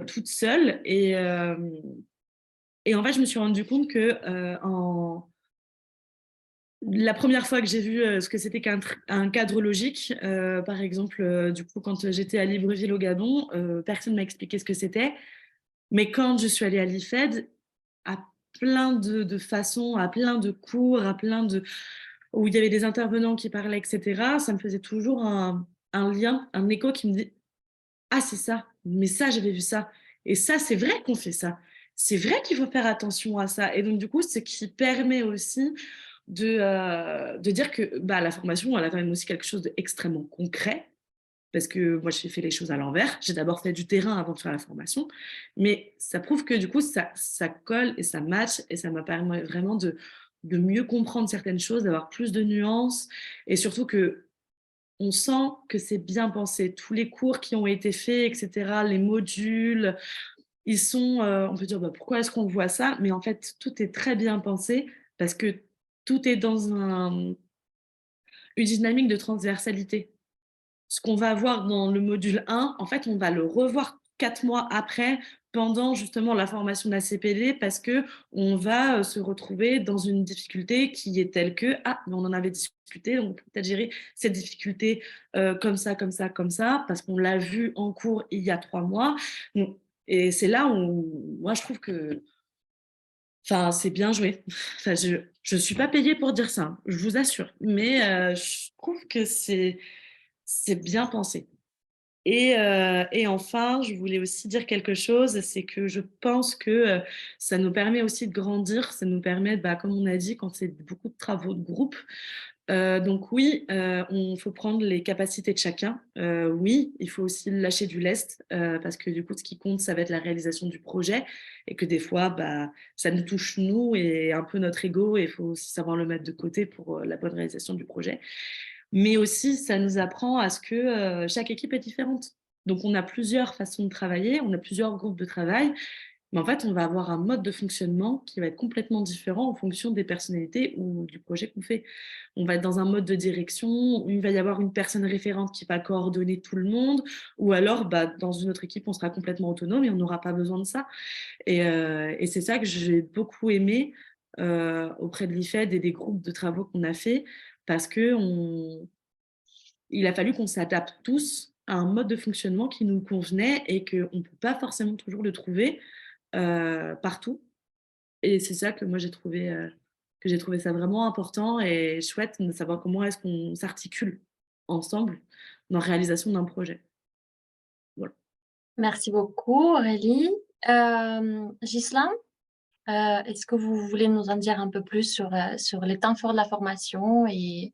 toute seule et en fait, je me suis rendu compte que la première fois que j'ai vu ce que c'était qu'un cadre logique, par exemple, du coup, quand j'étais à Libreville au Gabon, personne ne m'a expliqué ce que c'était. Mais quand je suis allée à l'IFED, à plein de façons, à plein de cours, où il y avait des intervenants qui parlaient, etc., ça me faisait toujours un lien, un écho qui me dit « Ah, c'est ça, mais ça, j'avais vu ça. Et ça, c'est vrai qu'on fait ça. C'est vrai qu'il faut faire attention à ça. » Et donc, du coup, ce qui permet aussi de dire que la formation, elle a quand même aussi quelque chose d'extrêmement concret. Parce que moi, j'ai fait les choses à l'envers. J'ai d'abord fait du terrain avant de faire la formation. Mais ça prouve que du coup, ça colle et ça match. Et ça m'a permis vraiment de mieux comprendre certaines choses, d'avoir plus de nuances. Et surtout que on sent que c'est bien pensé. Tous les cours qui ont été faits, etc., les modules, ils sont, on peut dire, pourquoi est-ce qu'on voit ça? Mais en fait, tout est très bien pensé parce que tout est dans une dynamique de transversalité. Ce qu'on va voir dans le module 1, en fait, on va le revoir 4 mois après, pendant justement la formation de la CPD, parce qu'on va se retrouver dans une difficulté qui est telle que « Ah, mais on en avait discuté, donc on peut peut-être gérer cette difficulté comme ça, comme ça, comme ça, parce qu'on l'a vu en cours il y a 3 mois. » Et c'est là où moi, je trouve que c'est bien joué. Enfin, je suis pas payée pour dire ça, je vous assure. Mais je trouve que c'est bien pensé. Et enfin, je voulais aussi dire quelque chose, c'est que je pense que ça nous permet aussi de grandir, ça nous permet, comme on a dit, quand c'est beaucoup de travaux de groupe. Donc oui, il faut prendre les capacités de chacun. Oui, il faut aussi lâcher du lest parce que du coup, ce qui compte, ça va être la réalisation du projet et que des fois, ça nous touche nous et un peu notre ego et il faut aussi savoir le mettre de côté pour la bonne réalisation du projet. Mais aussi, ça nous apprend à ce que chaque équipe est différente. Donc, on a plusieurs façons de travailler, on a plusieurs groupes de travail, mais en fait, on va avoir un mode de fonctionnement qui va être complètement différent en fonction des personnalités ou du projet qu'on fait. On va être dans un mode de direction où il va y avoir une personne référente qui va coordonner tout le monde, ou alors, dans une autre équipe, on sera complètement autonome et on n'aura pas besoin de ça. Et c'est ça que j'ai beaucoup aimé auprès de l'IFED et des groupes de travaux qu'on a fait, parce qu'il a fallu qu'on s'adapte tous à un mode de fonctionnement qui nous convenait et qu'on ne peut pas forcément toujours le trouver partout. Et c'est ça que moi j'ai trouvé ça vraiment important et chouette de savoir comment est-ce qu'on s'articule ensemble dans la réalisation d'un projet. Voilà. Merci beaucoup, Aurélie. Ghislain, est-ce que vous voulez nous en dire un peu plus sur les temps forts de la formation et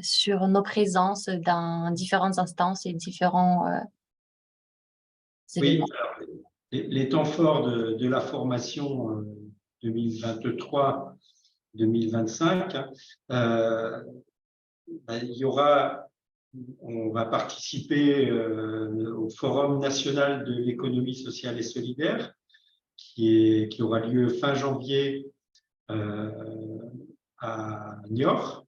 sur nos présences dans différentes instances et différents Oui, événements? alors, les temps forts de la formation 2023-2025, il y aura, on va participer au Forum national de l'économie sociale et solidaire qui aura lieu fin janvier à Niort.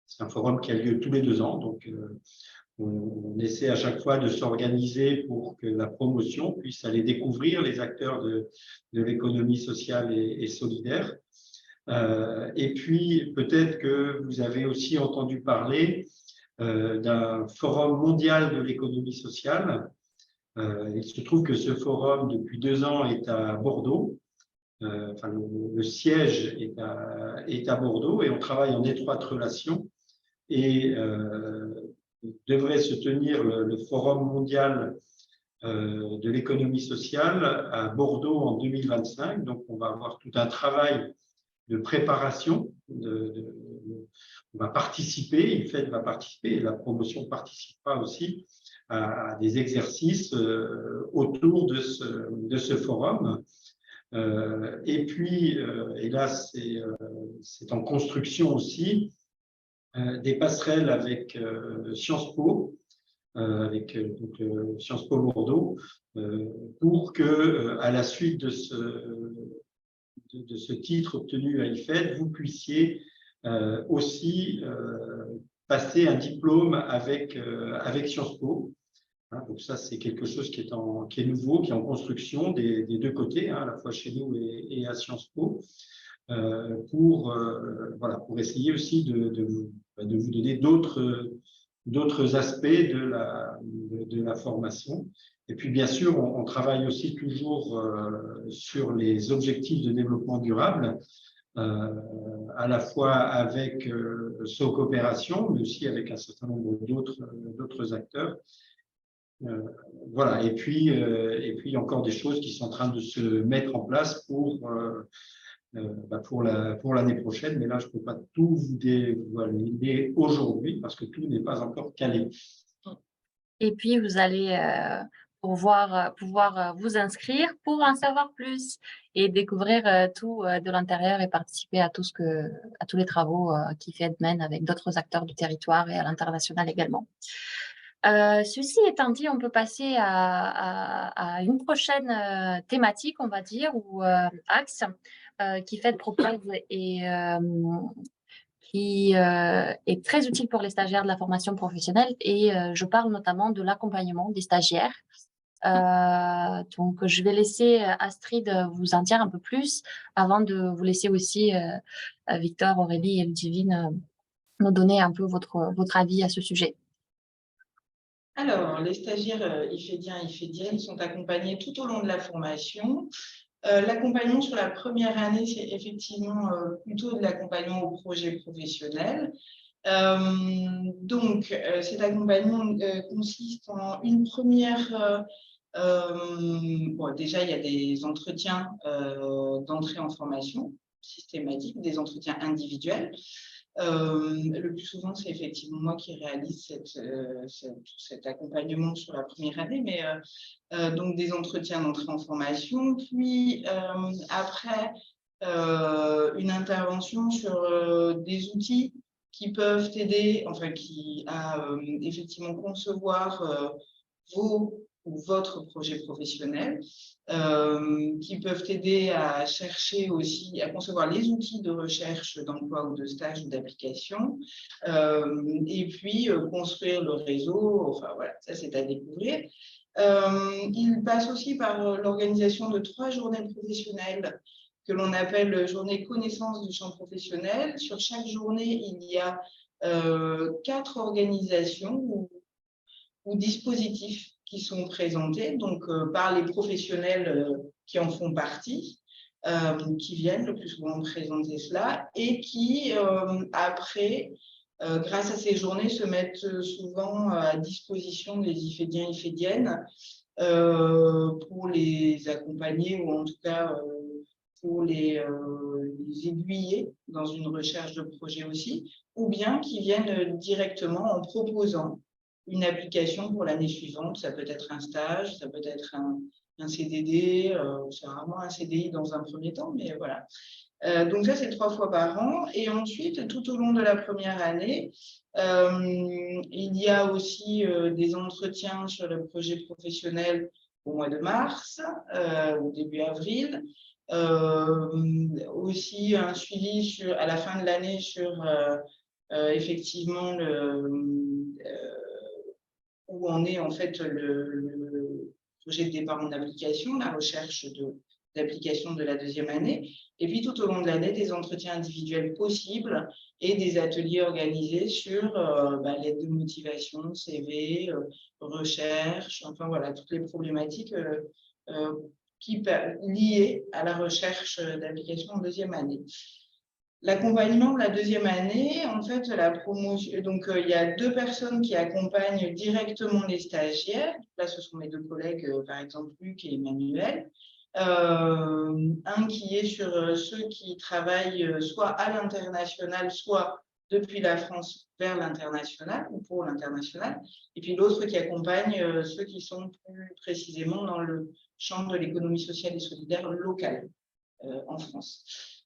C'est un forum qui a lieu tous les 2 ans, donc on essaie à chaque fois de s'organiser pour que la promotion puisse aller découvrir les acteurs de l'économie sociale et solidaire. Et puis, peut-être que vous avez aussi entendu parler d'un forum mondial de l'économie sociale. Il se trouve que ce forum, depuis 2 ans, est à Bordeaux. Le siège est à Bordeaux et on travaille en étroite relation. Et devrait se tenir le Forum mondial de l'économie sociale à Bordeaux en 2025. Donc, on va avoir tout un travail de préparation. On va participer, IFED va participer, et la promotion participera aussi à des exercices autour de ce forum. Et puis, et là, c'est en construction aussi, des passerelles avec Sciences Po, avec donc, Sciences Po Bordeaux, pour que, à la suite de ce titre obtenu à IFED, vous puissiez aussi passer un diplôme avec Sciences Po. Donc ça, c'est quelque chose qui est nouveau, qui est en construction des deux côtés, à la fois chez nous et à Sciences Po, pour essayer aussi de vous donner d'autres aspects de la formation. Et puis, bien sûr, on travaille aussi toujours sur les objectifs de développement durable, à la fois avec SOCOopération, mais aussi avec un certain nombre d'autres acteurs. Voilà, et puis il y a encore des choses qui sont en train de se mettre en place pour l'année prochaine, mais là, je ne peux pas tout vous dévoiler aujourd'hui parce que tout n'est pas encore calé. Et puis, vous allez pouvoir vous inscrire pour en savoir plus et découvrir tout de l'intérieur et participer à tous les travaux qu'IFED mène avec d'autres acteurs du territoire et à l'international également. Ceci étant dit, on peut passer à une prochaine thématique, on va dire, ou axe qu'IFED propose et qui est très utile pour les stagiaires de la formation professionnelle. Et je parle notamment de l'accompagnement des stagiaires. Donc, je vais laisser Astrid vous en dire un peu plus avant de vous laisser aussi Victor, Aurélie et Ludivine nous donner un peu votre avis à ce sujet. Alors, les stagiaires IFEDiens et IFEDiennes sont accompagnés tout au long de la formation. L'accompagnement sur la première année, c'est effectivement plutôt de l'accompagnement au projet professionnel. Donc, cet accompagnement consiste en une première… déjà, il y a des entretiens d'entrée en formation systématiques, des entretiens individuels. Le plus souvent, c'est effectivement moi qui réalise cet accompagnement sur la première année, mais donc des entretiens d'entrée en formation, puis après une intervention sur des outils qui peuvent t'aider, enfin à effectivement concevoir votre projet professionnel, qui peuvent t'aider à chercher aussi, à concevoir les outils de recherche d'emploi ou de stage ou d'application, et puis construire le réseau, enfin voilà, ça c'est à découvrir. Il passe aussi par l'organisation de 3 journées professionnelles que l'on appelle journée connaissance du champ professionnel. Sur chaque journée, il y a 4 organisations ou dispositifs qui sont présentés donc, par les professionnels qui en font partie, qui viennent le plus souvent présenter cela et qui, après, grâce à ces journées, se mettent souvent à disposition des IFEDiens et IFEDiennes pour les accompagner ou en tout cas pour les aiguiller dans une recherche de projet aussi, ou bien qui viennent directement en proposant une application pour l'année suivante. Ça peut être un stage, ça peut être un CDD, c'est rarement un CDI dans un premier temps, mais voilà. Donc ça, c'est 3 fois par an. Et ensuite, tout au long de la première année, il y a aussi des entretiens sur le projet professionnel au mois de mars, au début avril. Aussi un suivi à la fin de l'année sur effectivement où en est en fait le projet de départ en application, la recherche d'application de la 2e année, et puis tout au long de l'année, des entretiens individuels possibles et des ateliers organisés sur l'aide de motivation, CV, recherche, enfin voilà, toutes les problématiques liées à la recherche d'application en 2e année. L'accompagnement de la 2e année, en fait, la promotion, donc il y a 2 personnes qui accompagnent directement les stagiaires. Là, ce sont mes 2 collègues, par exemple Luc et Emmanuel. Un qui est sur ceux qui travaillent soit à l'international, soit depuis la France vers l'international ou pour l'international. Et puis l'autre qui accompagne ceux qui sont plus précisément dans le champ de l'économie sociale et solidaire locale en France.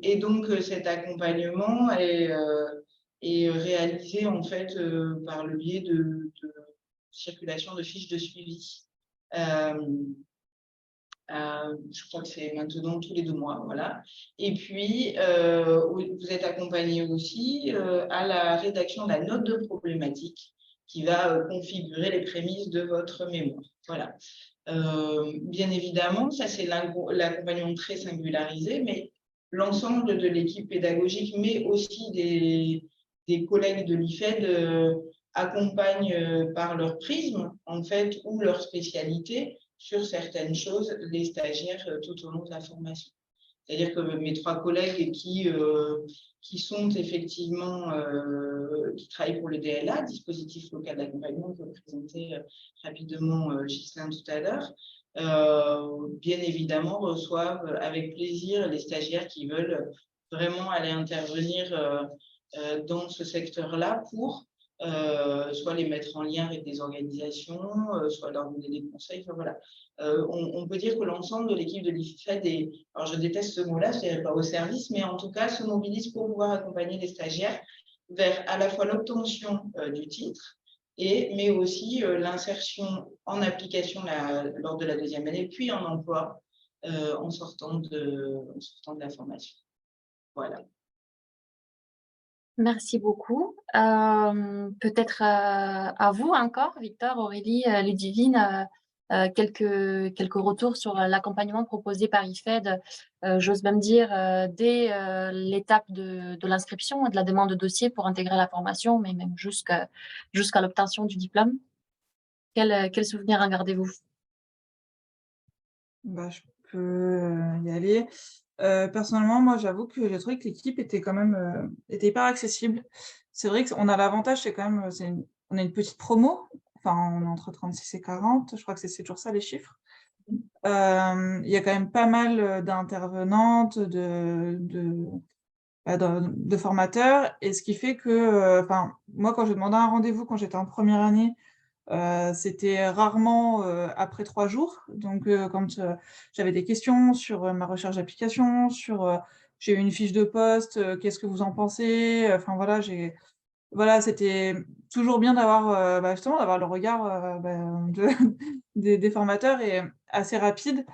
Et donc, cet accompagnement est réalisé en fait par le biais circulation de fiches de suivi. Je crois que c'est maintenant tous les 2 mois, voilà. Et puis, vous êtes accompagné aussi à la rédaction de la note de problématique qui va configurer les prémices de votre mémoire. Voilà. Bien évidemment, ça c'est l'accompagnement très singularisé, mais l'ensemble de l'équipe pédagogique, mais aussi des collègues de l'IFED accompagnent par leur prisme, en fait, ou leur spécialité, sur certaines choses, les stagiaires tout au long de la formation. C'est-à-dire que mes 3 collègues qui sont effectivement, qui travaillent pour le DLA, dispositif local d'accompagnement, que présentait rapidement Ghislain tout à l'heure, bien évidemment reçoivent avec plaisir les stagiaires qui veulent vraiment aller intervenir dans ce secteur-là pour soit les mettre en lien avec des organisations, soit leur donner des conseils. Enfin, voilà. On peut dire que l'ensemble de l'équipe de l'IFED est, alors je déteste ce mot-là, je ne dirais pas au service, mais en tout cas se mobilise pour pouvoir accompagner les stagiaires vers à la fois l'obtention du titre, mais aussi l'insertion en application lors de la 2e année, puis en emploi en sortant de la formation. Voilà. Merci beaucoup. Peut-être à vous encore, Victor, Aurélie, Ludivine, quelques retours sur l'accompagnement proposé par IFED, j'ose même dire dès l'étape de l'inscription et de la demande de dossier pour intégrer la formation, mais même jusqu'à l'obtention du diplôme. Quel souvenir en gardez-vous? Je peux y aller. Personnellement, moi, j'avoue que j'ai trouvé que l'équipe était quand même était hyper accessible. C'est vrai qu'on a l'avantage, c'est quand même, on a une petite promo, enfin, on est entre 36 et 40, je crois que c'est toujours ça les chiffres. Il y a quand même pas mal d'intervenantes, de formateurs, et ce qui fait que, enfin, moi, quand je demandais un rendez-vous quand j'étais en première année, c'était rarement après 3 jours. Donc, quand j'avais des questions sur ma recherche d'application, j'ai eu une fiche de poste, qu'est-ce que vous en pensez? Enfin voilà, c'était toujours bien d'avoir justement d'avoir le regard des formateurs, et assez rapide.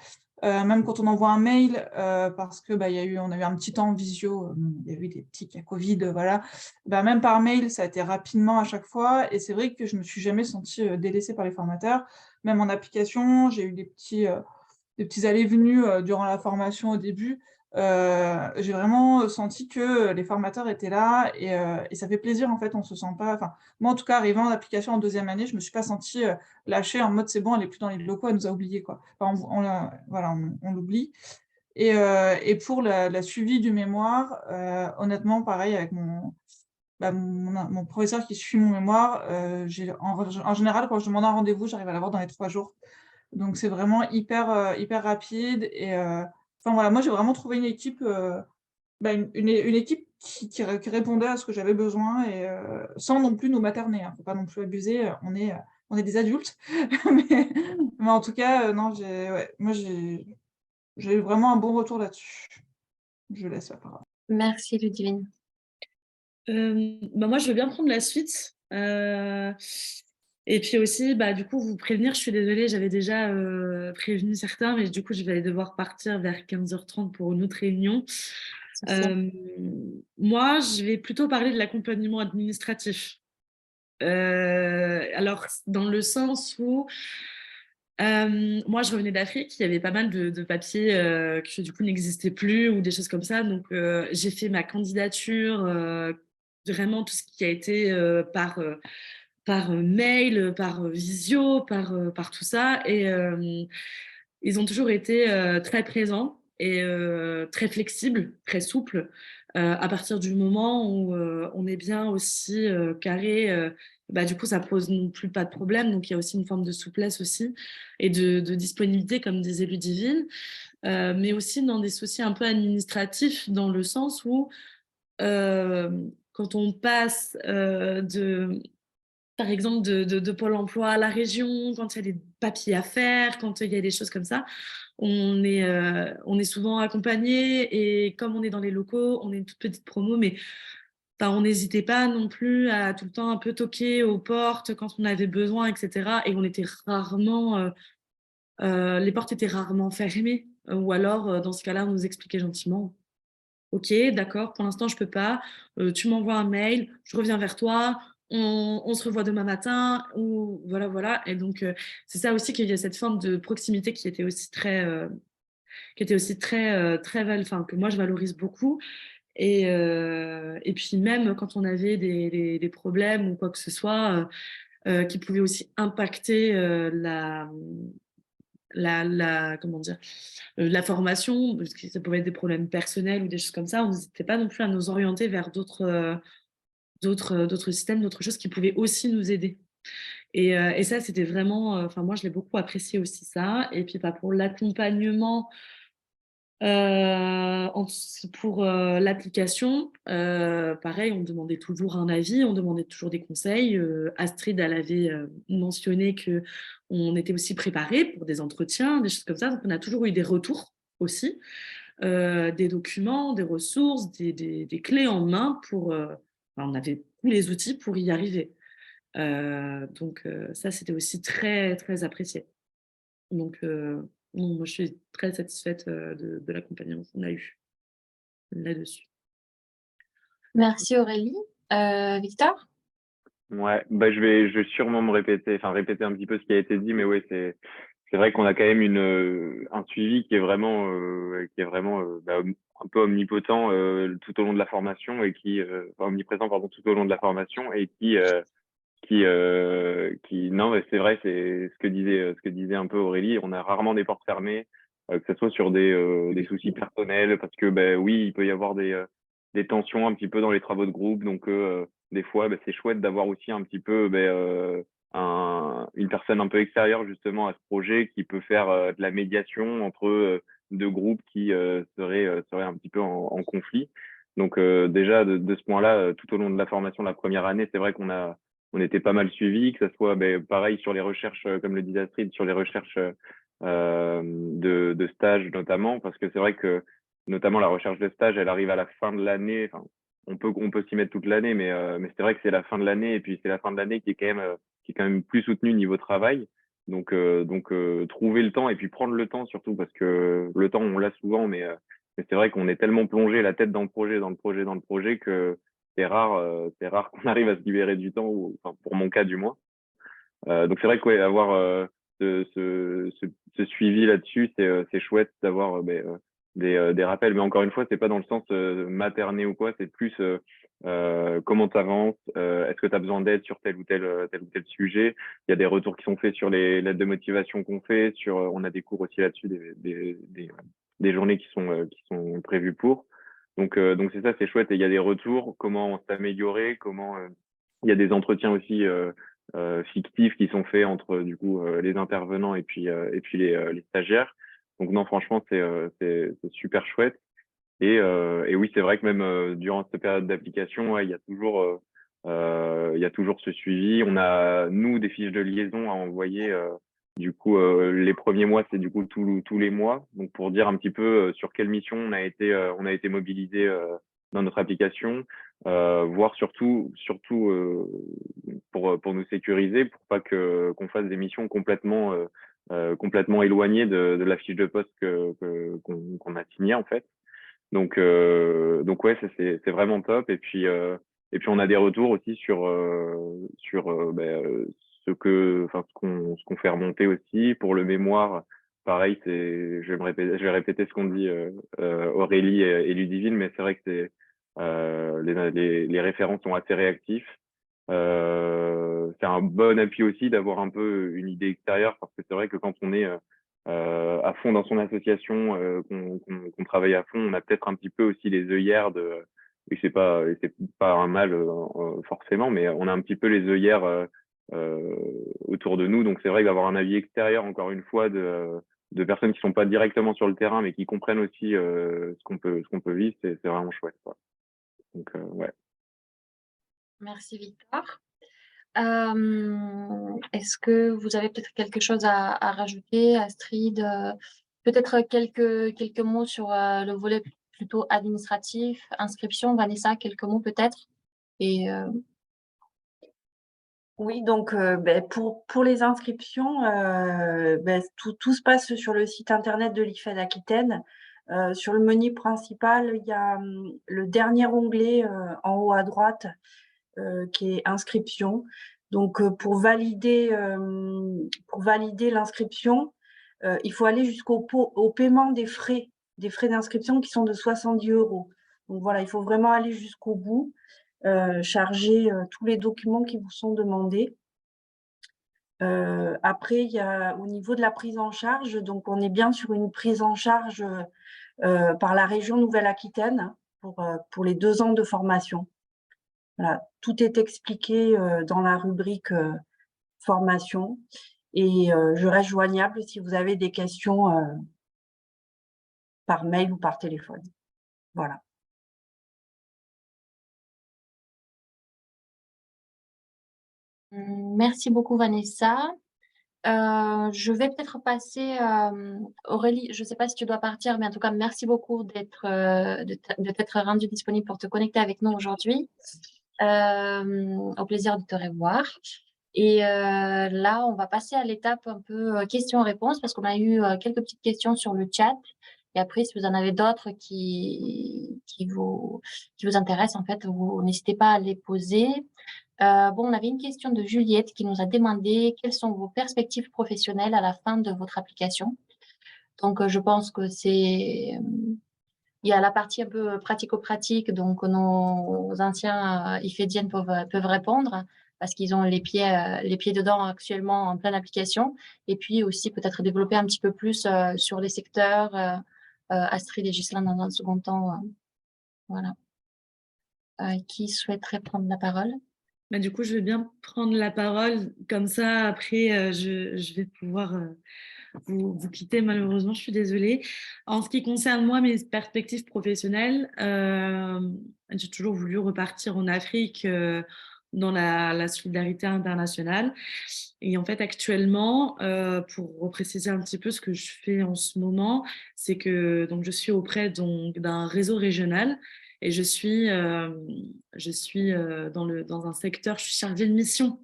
Même quand on envoie un mail, parce que on a eu un petit temps en visio, il y a eu des petits cas Covid, voilà. Même par mail, ça a été rapidement à chaque fois, et c'est vrai que je me suis jamais sentie délaissée par les formateurs. Même en application, j'ai eu des petits allées-venues durant la formation au début. J'ai vraiment senti que les formateurs étaient là, et ça fait plaisir en fait, on se sent pas, enfin, moi en tout cas arrivant en application en 2e année, je me suis pas sentie lâchée en mode: «C'est bon, elle est plus dans les locaux, elle nous a oubliés», quoi. Enfin, voilà, on l'oublie, et pour la suivi du mémoire, honnêtement pareil avec mon professeur qui suit mon mémoire, en général quand je demande un rendez-vous, j'arrive à l'avoir dans les 3 jours. Donc c'est vraiment hyper rapide, et enfin voilà, moi j'ai vraiment trouvé une équipe, une équipe qui répondait à ce que j'avais besoin, et sans non plus nous materner, hein. Faut pas non plus abuser, on est des adultes. Mais en tout cas, non, moi j'ai eu vraiment un bon retour là-dessus. Je laisse la parole. Merci, Ludivine. Moi, je veux bien prendre la suite. Et puis aussi, du coup, vous prévenir, je suis désolée, j'avais déjà prévenu certains, mais du coup, je vais devoir partir vers 15h30 pour une autre réunion. Moi, je vais plutôt parler de l'accompagnement administratif. Alors, dans le sens où moi, je revenais d'Afrique, il y avait pas mal de papiers qui du coup n'existaient plus ou des choses comme ça. Donc, j'ai fait ma candidature, vraiment tout ce qui a été par mail, par visio, par tout ça. Et ils ont toujours été très présents et très flexibles, très souples. À partir du moment où on est bien aussi carré, du coup, ça pose non plus pas de problème. Donc, il y a aussi une forme de souplesse aussi et de disponibilité, comme disait Ludivine, mais aussi dans des soucis un peu administratifs, dans le sens où quand on passe par exemple, de Pôle emploi à la région, quand il y a des papiers à faire, quand il y a des choses comme ça, on est souvent accompagné, et comme on est dans les locaux, on est une toute petite promo, mais on n'hésitait pas non plus à tout le temps un peu toquer aux portes quand on avait besoin, etc. Et on était rarement, les portes étaient rarement fermées. Ou alors, dans ce cas-là, on nous expliquait gentiment. Ok, d'accord, pour l'instant, je peux pas. Tu m'envoies un mail, je reviens vers toi. On se revoit demain matin. Ou voilà, voilà. Et donc, c'est ça aussi qu'il y a cette forme de proximité qui était aussi enfin, que moi je valorise beaucoup. Et puis même quand on avait des problèmes ou quoi que ce soit, qui pouvaient aussi impacter comment dire, la formation, parce que ça pouvait être des problèmes personnels ou des choses comme ça, on n'hésitait pas non plus à nous orienter vers d'autres systèmes, d'autres choses qui pouvaient aussi nous aider. Et ça, c'était vraiment, enfin moi, je l'ai beaucoup apprécié aussi ça. Et puis pour l'accompagnement, pour l'application, pareil, on demandait toujours un avis, on demandait toujours des conseils. Astrid, elle avait mentionné qu'on était aussi préparé pour des entretiens, des choses comme ça. Donc, on a toujours eu des retours aussi, des documents, des ressources, des clés en main pour. On avait tous les outils pour y arriver. Donc, ça, c'était aussi très, très apprécié. Donc, non, moi, je suis très satisfaite de l'accompagnement qu'on a eu là-dessus. Merci Aurélie. Victor? Ouais, bah je vais sûrement répéter un petit peu ce qui a été dit, mais ouais, c'est vrai qu'on a quand même un suivi qui est vraiment un peu omnipotent tout au long de la formation et omniprésent pardon tout au long de la formation et qui non mais c'est vrai, c'est ce que disait un peu Aurélie, on a rarement des portes fermées, que ce soit sur des soucis personnels, parce que ben oui, il peut y avoir des tensions un petit peu dans les travaux de groupe, donc des fois c'est chouette d'avoir aussi un petit peu une personne un peu extérieure justement à ce projet qui peut faire de la médiation entre deux groupes qui seraient un petit peu en conflit. Donc déjà de ce point-là, tout au long de la formation de la première année, c'est vrai on était pas mal suivis, que ce soit pareil sur les recherches, comme le disait Astrid, sur les recherches de stage notamment, parce que c'est vrai que notamment la recherche de stage, elle arrive à la fin de l'année. Enfin, on peut s'y mettre toute l'année, mais c'est vrai que c'est la fin de l'année, et puis c'est la fin de l'année qui est quand même plus soutenue niveau travail. Donc trouver le temps et puis prendre le temps surtout, parce que le temps on l'a souvent, mais c'est vrai qu'on est tellement plongé la tête dans le projet, que c'est rare qu'on arrive à se libérer du temps, enfin, pour mon cas du moins. Donc c'est vrai que ouais, avoir ce suivi là-dessus, c'est chouette d'avoir des rappels. Mais encore une fois, c'est pas dans le sens materné ou quoi, c'est plus comment tu avances, est-ce que tu as besoin d'aide sur tel ou tel sujet. Il y a des retours qui sont faits sur les lettres de motivation qu'on fait, on a des cours aussi là-dessus, des journées qui sont prévues pour. Donc c'est ça, c'est chouette. Et il y a des retours, comment s'améliorer, comment il y a des entretiens aussi fictifs qui sont faits entre du coup les intervenants et puis les stagiaires. Donc non, franchement, c'est super chouette. Et oui, c'est vrai que même durant cette période d'application, ouais, il y a toujours ce suivi. On a nous des fiches de liaison à envoyer. Du coup, les premiers mois, c'est du coup tous les mois. Donc pour dire un petit peu sur quelle mission on a été mobilisé dans notre application, voire surtout pour nous sécuriser, pour pas qu'on fasse des missions complètement éloignées de la fiche de poste qu'on a signée en fait. Donc ouais, ça, c'est vraiment top. Et puis on a des retours aussi ce qu'on fait remonter aussi pour le mémoire. Pareil, je vais répéter ce qu'on dit Aurélie et Ludivine, mais c'est vrai que les référents sont assez réactifs. C'est un bon appui aussi d'avoir un peu une idée extérieure, parce que c'est vrai que quand on est à fond dans son association, qu'on travaille à fond, on a peut-être un petit peu aussi les œillères et c'est pas un mal forcément, mais on a un petit peu les œillères autour de nous. Donc c'est vrai que d'avoir un avis extérieur, encore une fois, de personnes qui sont pas directement sur le terrain, mais qui comprennent aussi ce qu'on peut vivre, c'est vraiment chouette, quoi. Donc ouais. Merci Victor. Est-ce que vous avez peut-être quelque chose à rajouter, Astrid? Peut-être quelques mots sur le volet plutôt administratif, inscription. Vanessa, quelques mots peut-être? Et Oui, donc pour les inscriptions, tout se passe sur le site internet de l'IFED Aquitaine. Sur le menu principal, il y a le dernier onglet en haut à droite qui est inscription. Donc pour valider l'inscription, il faut aller au paiement des frais d'inscription qui sont de 70 €. Donc voilà, il faut vraiment aller jusqu'au bout, charger tous les documents qui vous sont demandés. Après, il y a au niveau de la prise en charge, donc on est bien sur une prise en charge par la région Nouvelle-Aquitaine pour les 2 ans de formation. Voilà, tout est expliqué dans la rubrique formation et je reste joignable si vous avez des questions par mail ou par téléphone. Voilà. merci beaucoup, Vanessa. Je vais peut-être passer, Aurélie, je ne sais pas si tu dois partir, mais en tout cas, merci beaucoup de t'être rendue disponible pour te connecter avec nous aujourd'hui. Au plaisir de te revoir. Et là, on va passer à l'étape un peu questions-réponses parce qu'on a eu quelques petites questions sur le chat. Et après, si vous en avez d'autres qui vous intéressent, en fait, vous n'hésitez pas à les poser. Bon, on avait une question de Juliette qui nous a demandé quelles sont vos perspectives professionnelles à la fin de votre application. Donc, je pense que il y a la partie un peu pratico-pratique, donc nos anciens IFEDiennes peuvent répondre parce qu'ils ont les pieds dedans actuellement en pleine application. Et puis aussi peut-être développer un petit peu plus sur les secteurs, Astrid et Ghislain dans un second temps. Voilà. Qui souhaiterait prendre la parole? Bah, du coup, je vais bien prendre la parole. Comme ça, après, je vais pouvoir vous quitter. Malheureusement, je suis désolée. En ce qui concerne moi, mes perspectives professionnelles, j'ai toujours voulu repartir en Afrique dans la solidarité internationale. Et en fait, actuellement, pour repréciser un petit peu ce que je fais en ce moment, c'est que donc, je suis auprès d'un réseau régional. Et je suis dans un secteur, je suis chargée de mission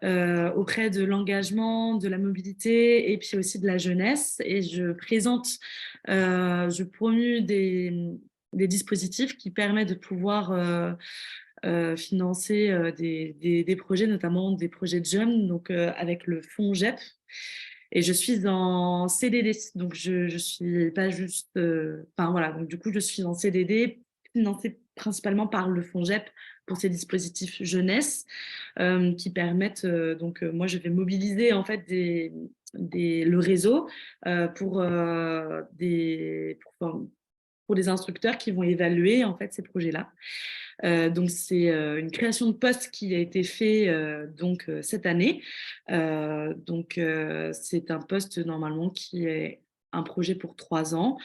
auprès de l'engagement, de la mobilité et puis aussi de la jeunesse. Et je promue des dispositifs qui permettent de pouvoir financer des projets, notamment des projets de jeunes, donc avec le fonds GEP. Et je suis en CDD, donc je suis pas juste... Enfin voilà, donc du coup, je suis en CDD financée principalement par le fonds GEP pour ces dispositifs jeunesse qui permettent... moi, je vais mobiliser en fait le réseau pour des instructeurs qui vont évaluer en fait ces projets-là. Donc c'est une création de poste qui a été fait cette année. C'est un poste normalement qui est un projet pour 3 ans.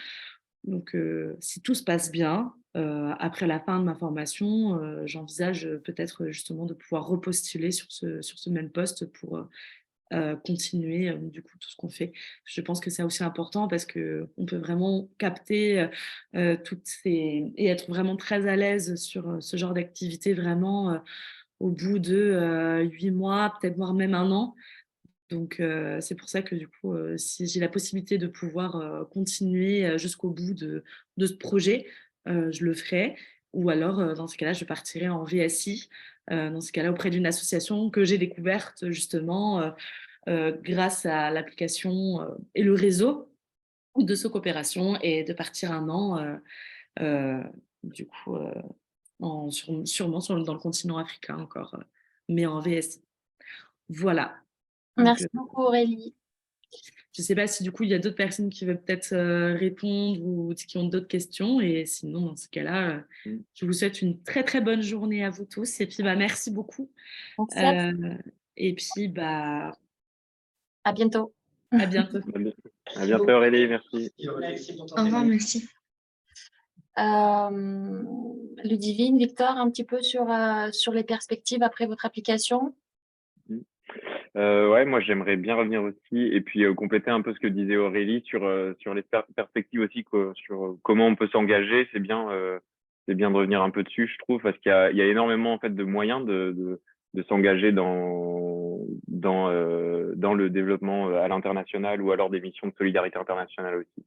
Donc si tout se passe bien, après la fin de ma formation, j'envisage peut-être justement de pouvoir repostuler sur ce même poste pour continuer du coup tout ce qu'on fait. Je pense que c'est aussi important parce qu'on peut vraiment capter et être vraiment très à l'aise sur ce genre d'activité vraiment au bout de 8 mois, peut-être voire même 1 an. Donc c'est pour ça que du coup, si j'ai la possibilité de pouvoir continuer jusqu'au bout de ce projet, je le ferai. Ou alors, dans ce cas-là, je partirai en VSI, dans ce cas-là, auprès d'une association que j'ai découverte justement grâce à l'application et le réseau de ce coopération et de partir 1 an, du coup, sûrement dans le continent africain encore, mais en VSI. Voilà. Donc, Merci beaucoup, Aurélie. je ne sais pas si du coup il y a d'autres personnes qui veulent peut-être répondre ou qui ont d'autres questions. Et sinon, dans ce cas-là, je vous souhaite une très très bonne journée à vous tous. Et puis merci beaucoup. Et puis à bientôt. À bientôt. À bientôt Aurélie, merci. Au revoir, merci. Ludivine, Victor, un petit peu sur les perspectives après votre application. Ouais, moi j'aimerais bien revenir aussi et puis compléter un peu ce que disait Aurélie sur les perspectives aussi sur comment on peut s'engager. C'est bien c'est bien de revenir un peu dessus, je trouve, parce qu'il y a énormément en fait de moyens de s'engager dans le développement à l'international ou alors des missions de solidarité internationale aussi.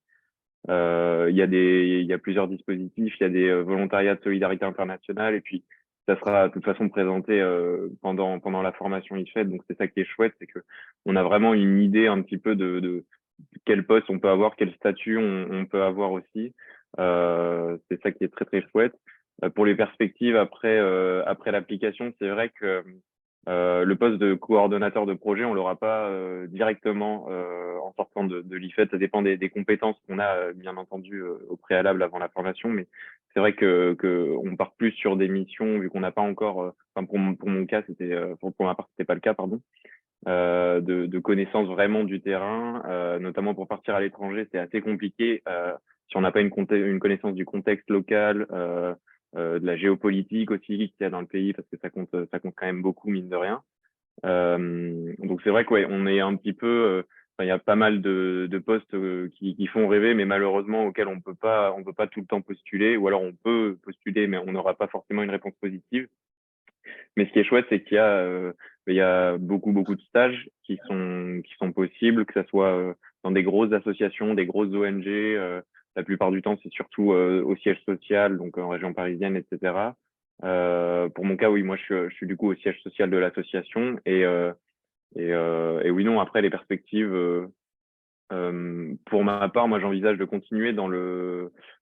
Il y a plusieurs dispositifs, il y a des volontariats de solidarité internationale et puis ça sera de toute façon présenté pendant la formation IFED. Donc c'est ça qui est chouette, c'est que on a vraiment une idée un petit peu de quel poste on peut avoir, quel statut on peut avoir aussi. C'est ça qui est très très chouette. Pour les perspectives après l'application, c'est vrai que le poste de coordonnateur de projet, on l'aura pas directement en sortant de l'IFED. Ça dépend des compétences qu'on a, bien entendu, au préalable avant la formation. Mais c'est vrai que on part plus sur des missions, vu qu'on n'a pas encore, enfin pour mon cas, c'était pour ma part, c'était pas le cas, pardon, de connaissances vraiment du terrain, notamment pour partir à l'étranger, c'est assez compliqué si on n'a pas une connaissance du contexte local. De la géopolitique aussi qu'il y a dans le pays parce que ça compte quand même beaucoup mine de rien. Donc c'est vrai qu'on on est un petit peu il y a pas mal de postes qui font rêver mais malheureusement auxquels on peut pas tout le temps postuler ou alors on peut postuler mais on n'aura pas forcément une réponse positive. Mais ce qui est chouette c'est qu'il y a beaucoup de stages qui sont possibles, que ça soit dans des grosses associations, des grosses ONG. La plupart du temps, c'est surtout au siège social, donc en région parisienne, etc. Pour mon cas, oui, moi, je suis du coup au siège social de l'association. Et oui, non, après, les perspectives, pour ma part, moi, j'envisage de continuer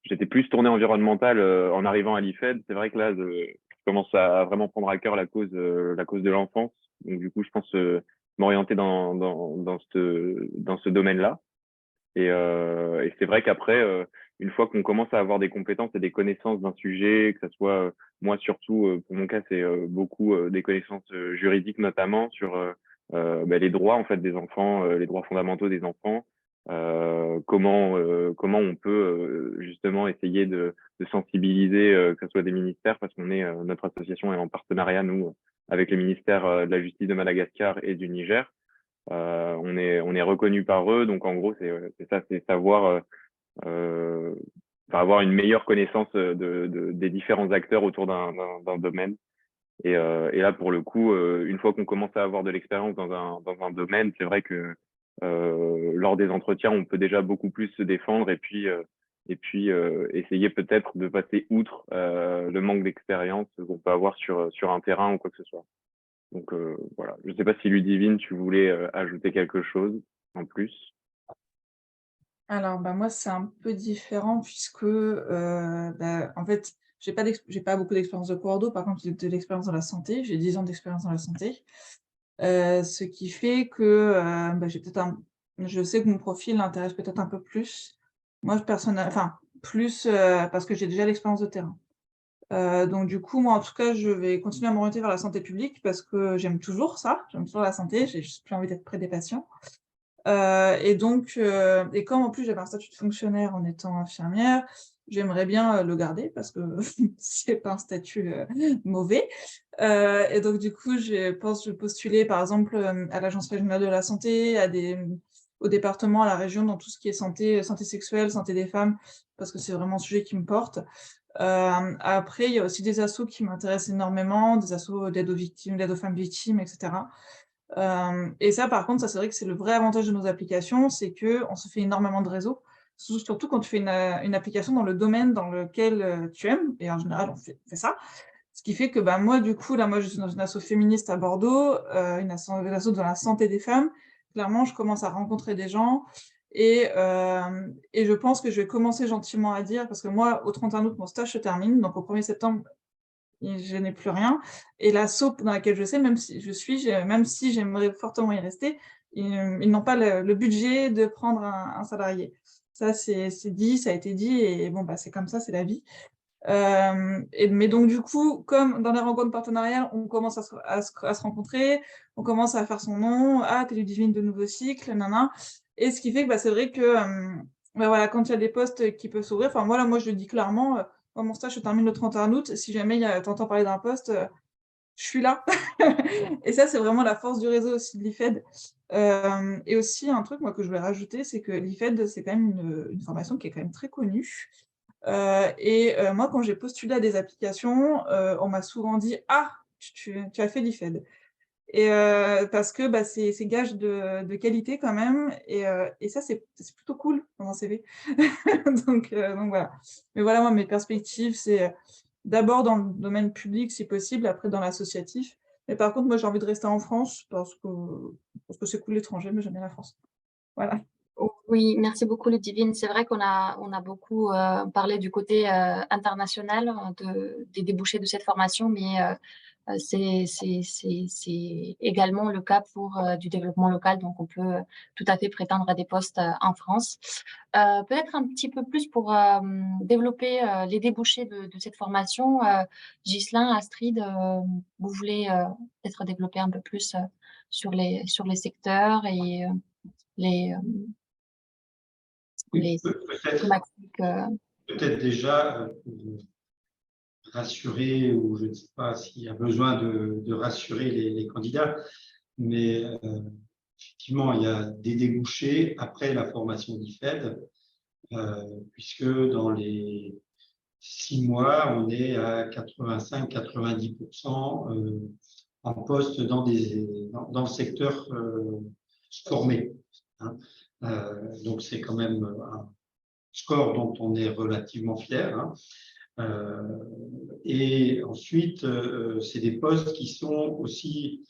J'étais plus tourné environnemental en arrivant à l'IFED. C'est vrai que là, je commence à vraiment prendre à cœur la cause de l'enfance. Donc, du coup, je pense m'orienter dans ce domaine-là. Et c'est vrai qu'après, une fois qu'on commence à avoir des compétences et des connaissances d'un sujet, que ce soit, moi surtout, pour mon cas, c'est beaucoup des connaissances juridiques, notamment sur les droits en fait des enfants, les droits fondamentaux des enfants, comment on peut justement essayer de sensibiliser, que ce soit des ministères, parce qu'on est notre association est en partenariat, nous, avec les ministères de la Justice de Madagascar et du Niger. On est reconnu par eux, donc en gros c'est ça, c'est savoir avoir une meilleure connaissance des différents acteurs autour d'un domaine. Et là pour le coup, une fois qu'on commence à avoir de l'expérience dans un domaine, c'est vrai que lors des entretiens, on peut déjà beaucoup plus se défendre et puis essayer peut-être de passer outre le manque d'expérience qu'on peut avoir sur un terrain ou quoi que ce soit. Donc voilà, je ne sais pas si Ludivine, tu voulais ajouter quelque chose en plus. Alors, moi, c'est un peu différent puisque, en fait, j'ai pas beaucoup d'expérience de coordo. Par contre, j'ai de l'expérience dans la santé. J'ai 10 ans d'expérience dans la santé. Ce qui fait que, j'ai peut-être je sais que mon profil l'intéresse peut-être un peu plus. Moi, enfin, plus, parce que j'ai déjà l'expérience de terrain. Donc du coup, moi, en tout cas, je vais continuer à m'orienter vers la santé publique parce que j'aime toujours ça. J'aime toujours la santé. J'ai juste plus envie d'être près des patients. Et donc, et comme en plus j'avais un statut de fonctionnaire en étant infirmière, j'aimerais bien le garder parce que c'est pas un statut mauvais. Et donc du coup, je pense je postuler par exemple à l'Agence régionale de la santé, au département, à la région, dans tout ce qui est santé sexuelle, santé des femmes, parce que c'est vraiment un sujet qui me porte. Après, il y a aussi des assos qui m'intéressent énormément, des assos d'aide aux victimes, d'aide aux femmes victimes, etc. Et ça, par contre, ça, c'est vrai que c'est le vrai avantage de nos applications, c'est qu'on se fait énormément de réseaux, surtout quand tu fais une application dans le domaine dans lequel tu aimes, et en général, on fait ça. Ce qui fait que moi, du coup, là, moi, je suis dans une asso féministe à Bordeaux, une asso dans la santé des femmes. Clairement, je commence à rencontrer des gens et je pense que je vais commencer gentiment à dire, parce que moi, au 31 août, mon stage se termine, donc au 1er septembre, je n'ai plus rien. Et l'asso dans laquelle je sais, même si j'aimerais fortement y rester, ils n'ont pas le budget de prendre un salarié. Ça, c'est dit, ça a été dit, et bon, c'est comme ça, c'est la vie. Mais donc, du coup, comme dans les rencontres partenariales, on commence à se rencontrer, on commence à faire son nom, ah, t'es Ludivine de Nouveau Cycle, nanana. Et ce qui fait que c'est vrai que voilà, quand il y a des postes qui peuvent s'ouvrir, enfin, voilà, moi, je le dis clairement, moi, mon stage se termine le 31 août. Si jamais t'entends parler d'un poste, je suis là. Et ça, c'est vraiment la force du réseau aussi de l'IFED. Et aussi, un truc moi, que je voulais rajouter, c'est que l'IFED, c'est quand même une formation qui est quand même très connue. Moi, quand j'ai postulé à des applications, on m'a souvent dit: «Ah, tu as fait l'IFED». Parce que, bah, c'est gage de qualité quand même et ça, c'est plutôt cool dans un CV. Donc voilà. Mais voilà, moi, mes perspectives, c'est, d'abord dans le domaine public si possible, après dans l'associatif. Mais par contre, moi, j'ai envie de rester en France parce que c'est cool l'étranger, mais j'aime bien la France. Voilà. Oui, merci beaucoup Ludivine. C'est vrai qu'on a beaucoup parlé du côté international des débouchés de cette formation, mais c'est également le cas pour du développement local, donc on peut tout à fait prétendre à des postes en France. Peut-être un petit peu plus pour développer les débouchés de cette formation. Ghislain, Astrid, vous voulez peut-être développer un peu plus sur les secteurs et les, Oui, les peut-être thématiques. peut-être déjà pour rassurer, ou je ne sais pas s'il y a besoin de rassurer les candidats, mais effectivement, il y a des débouchés après la formation d'IFED, puisque dans les 6 mois, on est à 85-90% en poste dans le secteur formé. Hein. Donc, c'est quand même un score dont on est relativement fier. Hein. Et ensuite, c'est des postes qui sont aussi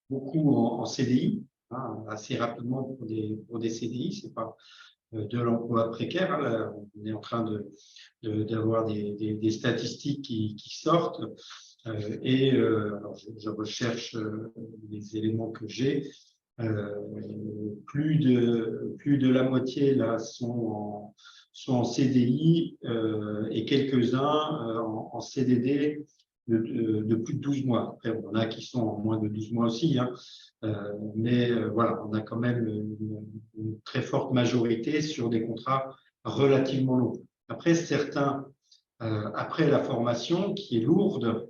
beaucoup en CDI, hein, assez rapidement pour des CDI. C'est pas de l'emploi précaire. Là, on est en train d'avoir des statistiques qui sortent. Alors je recherche les éléments que j'ai. Plus de la moitié là sont en CDI et quelques-uns en CDD de plus de 12 mois. Après, on en a qui sont en moins de 12 mois aussi, hein. Mais voilà, on a quand même une très forte majorité sur des contrats relativement longs. Après, certains, après la formation qui est lourde,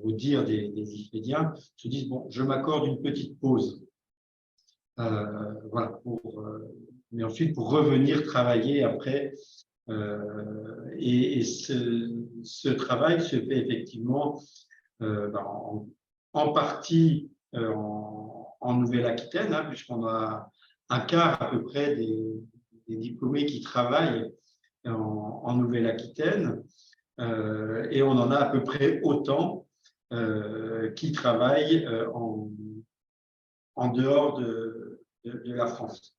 au dire des IFEDiens, se disent, bon, je m'accorde une petite pause. Voilà, mais ensuite pour revenir travailler après. Et ce travail se fait effectivement en partie en Nouvelle-Aquitaine, hein, puisqu'on a un quart à peu près des diplômés qui travaillent en Nouvelle-Aquitaine, et on en a à peu près autant qui travaillent en dehors de la France.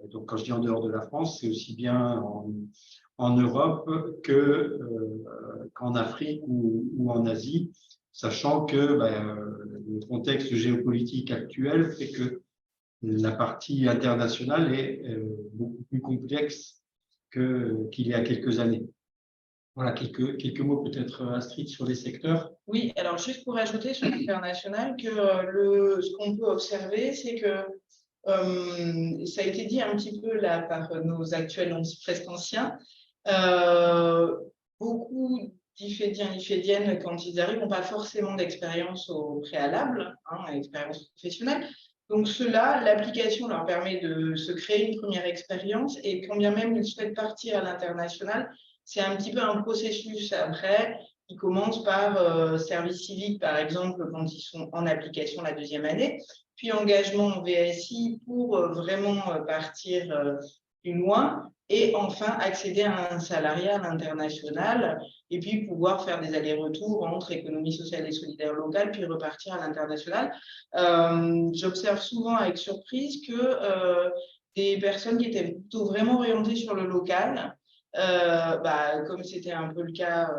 Donc, quand je dis en dehors de la France, c'est aussi bien en Europe qu'en Afrique ou en Asie, sachant que le contexte géopolitique actuel fait que la partie internationale est beaucoup plus complexe qu'il y a quelques années. Voilà, quelques mots peut-être, Astrid, sur les secteurs. Oui, alors juste pour ajouter sur l'international, que ce qu'on peut observer, c'est que ça a été dit un petit peu là par nos actuels, donc presque anciens, beaucoup d'IFEDiens, IFEDiennes, quand ils arrivent, n'ont pas forcément d'expérience au préalable, hein, expérience professionnelle. Donc ceux-là, l'application leur permet de se créer une première expérience, et quand bien même ils souhaitent partir à l'international, c'est un petit peu un processus après. Ils commencent par service civique, par exemple, quand ils sont en application la deuxième année, puis engagement en VSI pour vraiment partir plus loin, et enfin accéder à un salariat à l'international, et puis pouvoir faire des allers-retours entre économie sociale et solidaire locale, puis repartir à l'international. J'observe souvent avec surprise que des personnes qui étaient plutôt vraiment orientées sur le local, comme c'était un peu le cas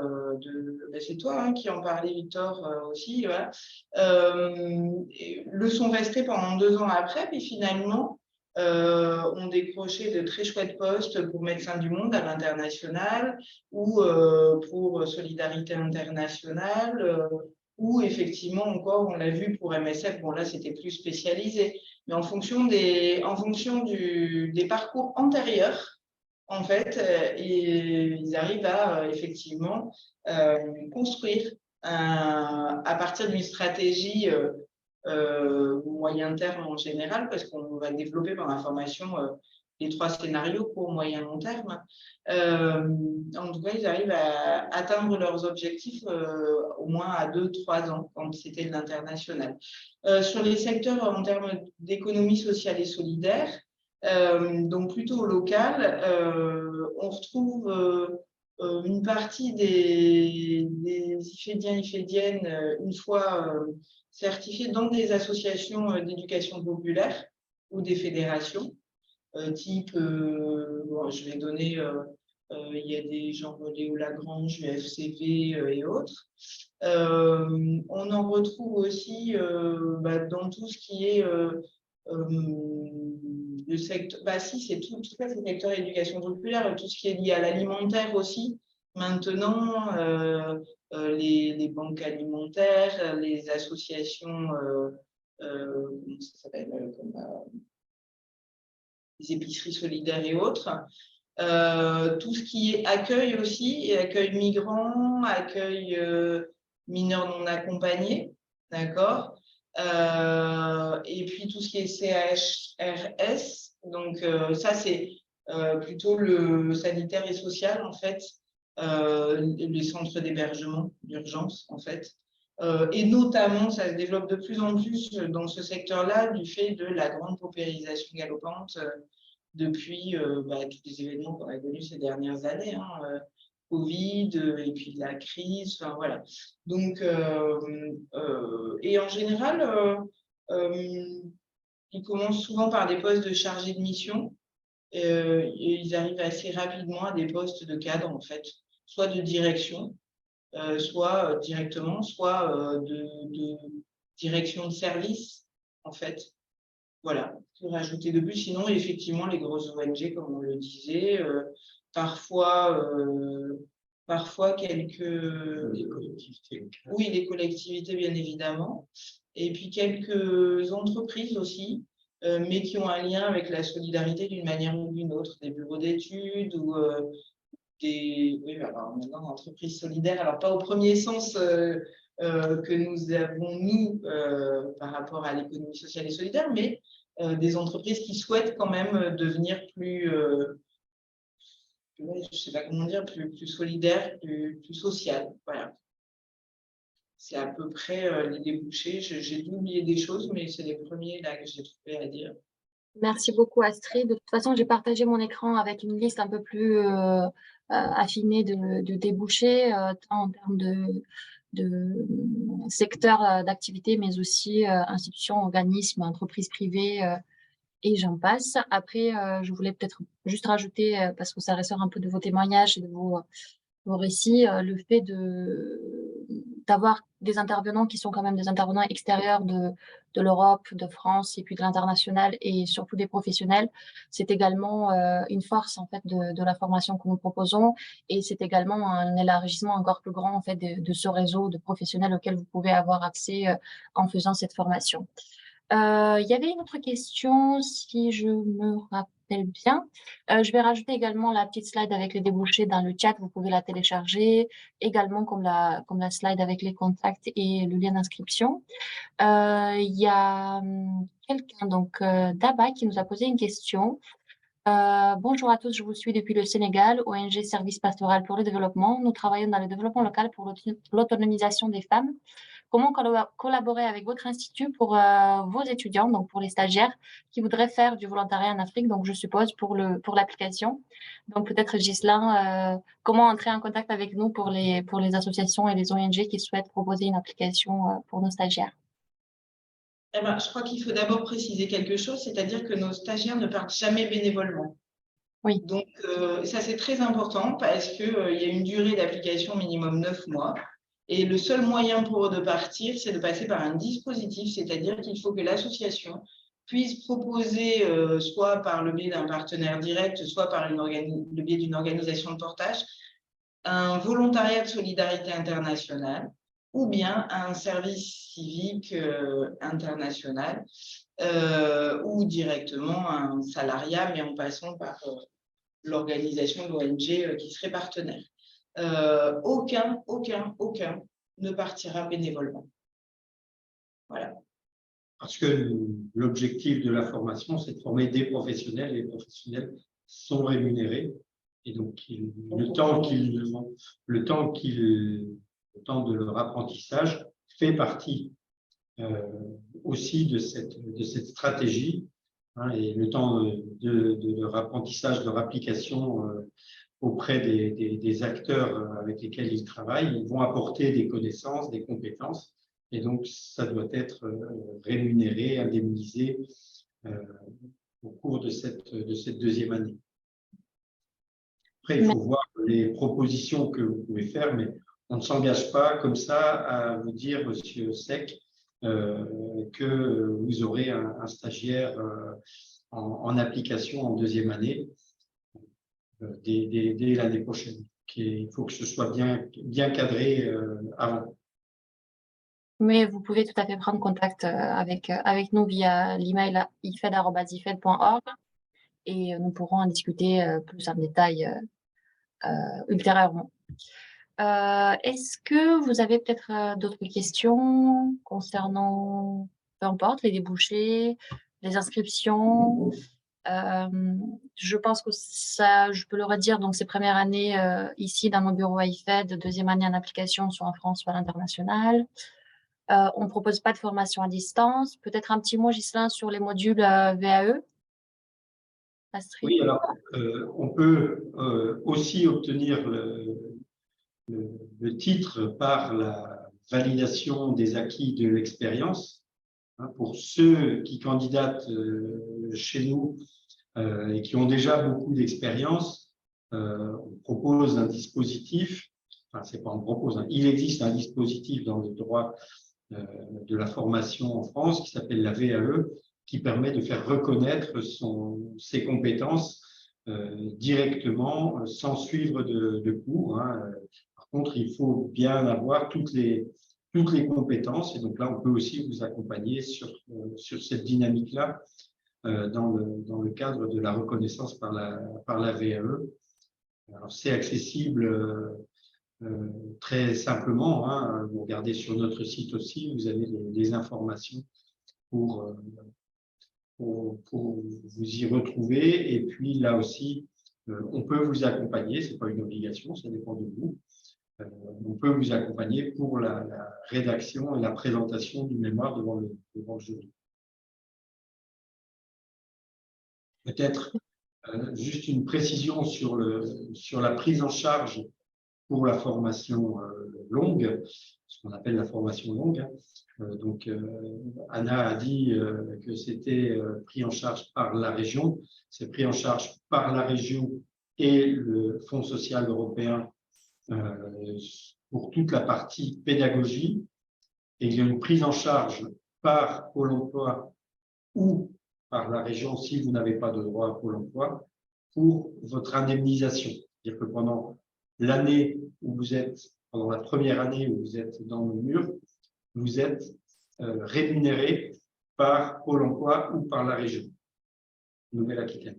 c'est toi hein, qui en parlais, Victor, aussi, voilà, le sont restés pendant 2 ans après, puis finalement ont décroché de très chouettes postes pour Médecins du Monde à l'international, ou pour Solidarité Internationale, ou effectivement encore, on l'a vu pour MSF, bon là c'était plus spécialisé, mais en fonction des parcours antérieurs, en fait, ils arrivent à effectivement construire à partir d'une stratégie moyen terme en général, parce qu'on va développer dans la formation les 3 scénarios, court, moyen, long terme. En tout cas, ils arrivent à atteindre leurs objectifs au moins à 2-3 ans, quand c'était de l'international. Sur les secteurs en termes d'économie sociale et solidaire, donc plutôt local, on retrouve une partie des IFEDiens, une fois certifiés dans des associations d'éducation populaire ou des fédérations, type, bon, je vais donner, il y a des gens Léo Lagrange, FCV et autres. On en retrouve aussi dans tout ce qui est le secteur, si, c'est tout ça, c'est le secteur éducation populaire, tout ce qui est lié à l'alimentaire aussi. Maintenant, les banques alimentaires, les associations, comment ça s'appelle, les épiceries solidaires et autres. Tout ce qui est accueil aussi, et accueil migrants, accueil mineurs non accompagnés, d'accord. Et puis tout ce qui est CHRS, donc ça c'est plutôt le sanitaire et social en fait, les centres d'hébergement d'urgence en fait. Et notamment, ça se développe de plus en plus dans ce secteur-là du fait de la grande paupérisation galopante depuis tous les événements qu'on a connus ces dernières années, hein, Covid et puis la crise, enfin voilà. Donc, et en général, ils commencent souvent par des postes de chargés de mission et ils arrivent assez rapidement à des postes de cadre en fait, soit de direction, soit directement, soit de direction de service en fait. Voilà, pour rajouter de plus. Sinon, effectivement, les grosses ONG, comme on le disait, parfois quelques… Les collectivités. Oui, les collectivités, bien évidemment. Et puis quelques entreprises aussi, mais qui ont un lien avec la solidarité d'une manière ou d'une autre, des bureaux d'études ou des… Oui, alors maintenant, entreprises solidaires, alors pas au premier sens que nous avons, nous, par rapport à l'économie sociale et solidaire, mais des entreprises qui souhaitent quand même devenir plus, je ne sais pas comment dire, plus solidaires, plus sociales. Voilà. C'est à peu près les débouchés. J'ai dû oublier des choses, mais c'est les premiers là que j'ai trouvé à dire. Merci beaucoup, Astrid. De toute façon, j'ai partagé mon écran avec une liste un peu plus affinée de débouchés, tant en termes de secteurs d'activité, mais aussi institutions, organismes, entreprises privées et j'en passe. Après, je voulais peut-être juste rajouter, parce que ça ressort un peu de vos témoignages et de vos récits, le fait d'avoir des intervenants qui sont quand même des intervenants extérieurs de l'Europe, de France et puis de l'international et surtout des professionnels, c'est également une force en fait de la formation que nous proposons et c'est également un élargissement encore plus grand en fait de ce réseau de professionnels auquel vous pouvez avoir accès en faisant cette formation. Il y avait une autre question, si je me rappelle bien. Je vais rajouter également la petite slide avec les débouchés dans le chat. Vous pouvez la télécharger, également comme la slide avec les contacts et le lien d'inscription. Il y a quelqu'un, donc Daba, qui nous a posé une question. Bonjour à tous, je vous suis depuis le Sénégal, ONG Service Pastoral pour le Développement. Nous travaillons dans le développement local pour l'autonomisation des femmes. Comment collaborer avec votre institut pour vos étudiants, donc pour les stagiaires qui voudraient faire du volontariat en Afrique, donc je suppose pour l'application. Donc peut-être Ghislain, comment entrer en contact avec nous pour les associations et les ONG qui souhaitent proposer une application pour nos stagiaires? Eh ben, je crois qu'il faut d'abord préciser quelque chose, c'est-à-dire que nos stagiaires ne partent jamais bénévolement. Oui. Donc, ça, c'est très important parce qu'il y a une durée d'application minimum 9 mois. Et le seul moyen pour eux de partir, c'est de passer par un dispositif, c'est-à-dire qu'il faut que l'association puisse proposer, soit par le biais d'un partenaire direct, soit par le biais d'une organisation de portage, un volontariat de solidarité internationale ou bien un service civique international ou directement un salariat, mais en passant par l'organisation de l'ONG qui serait partenaire. Aucun ne partira bénévolement. Voilà. parce que l'objectif de la formation, c'est de former des professionnels, et les professionnels sont rémunérés. Et donc, le temps de leur apprentissage fait partie aussi de cette stratégie, hein, et le temps de leur apprentissage, de leur application auprès des acteurs avec lesquels ils travaillent, ils vont apporter des connaissances, des compétences, et donc ça doit être rémunéré, indemnisé au cours de cette deuxième année. Après, il faut voir les propositions que vous pouvez faire, mais on ne s'engage pas comme ça à vous dire, Monsieur Sec, que vous aurez un stagiaire en application en deuxième année dès l'année prochaine. Il faut que ce soit bien cadré avant. Mais vous pouvez tout à fait prendre contact avec nous via l'email ifed@ifed.org et nous pourrons en discuter plus en détail ultérieurement. Est-ce que vous avez peut-être d'autres questions concernant, peu importe, les débouchés, les inscriptions? Je pense que ça, je peux le redire, donc ces premières années ici dans nos bureaux à IFED, deuxième année en application, soit en France, soit à l'international. On ne propose pas de formation à distance. Peut-être un petit mot, Ghislain, sur les modules VAE? Astrid? Oui, alors, on peut aussi obtenir le titre par la validation des acquis de l'expérience. Hein, pour ceux qui candidatent chez nous et qui ont déjà beaucoup d'expérience, on propose un dispositif, enfin, c'est pas on propose, hein, il existe un dispositif dans le droit de la formation en France qui s'appelle la VAE, qui permet de faire reconnaître ses compétences directement sans suivre de cours. Hein. Par contre, il faut bien avoir toutes les compétences, et donc là, on peut aussi vous accompagner sur cette dynamique-là dans le cadre de la reconnaissance par la VAE. Alors, c'est accessible très simplement, hein. Vous regardez sur notre site aussi, vous avez des informations pour vous y retrouver. Et puis là aussi, on peut vous accompagner, c'est pas une obligation, ça dépend de vous. On peut vous accompagner pour la rédaction et la présentation du mémoire devant le jury. Peut-être juste une précision sur la prise en charge pour la formation longue, ce qu'on appelle la formation longue. Donc, Anna a dit que c'était pris en charge par la région. C'est pris en charge par la région et le Fonds social européen pour toute la partie pédagogie. Et il y a une prise en charge par Pôle emploi ou par la région si vous n'avez pas de droit à Pôle emploi pour votre indemnisation. C'est-à-dire que pendant l'année où vous êtes, pendant la première année où vous êtes dans le mur, vous êtes rémunéré par Pôle emploi ou par la région Nouvelle-Aquitaine,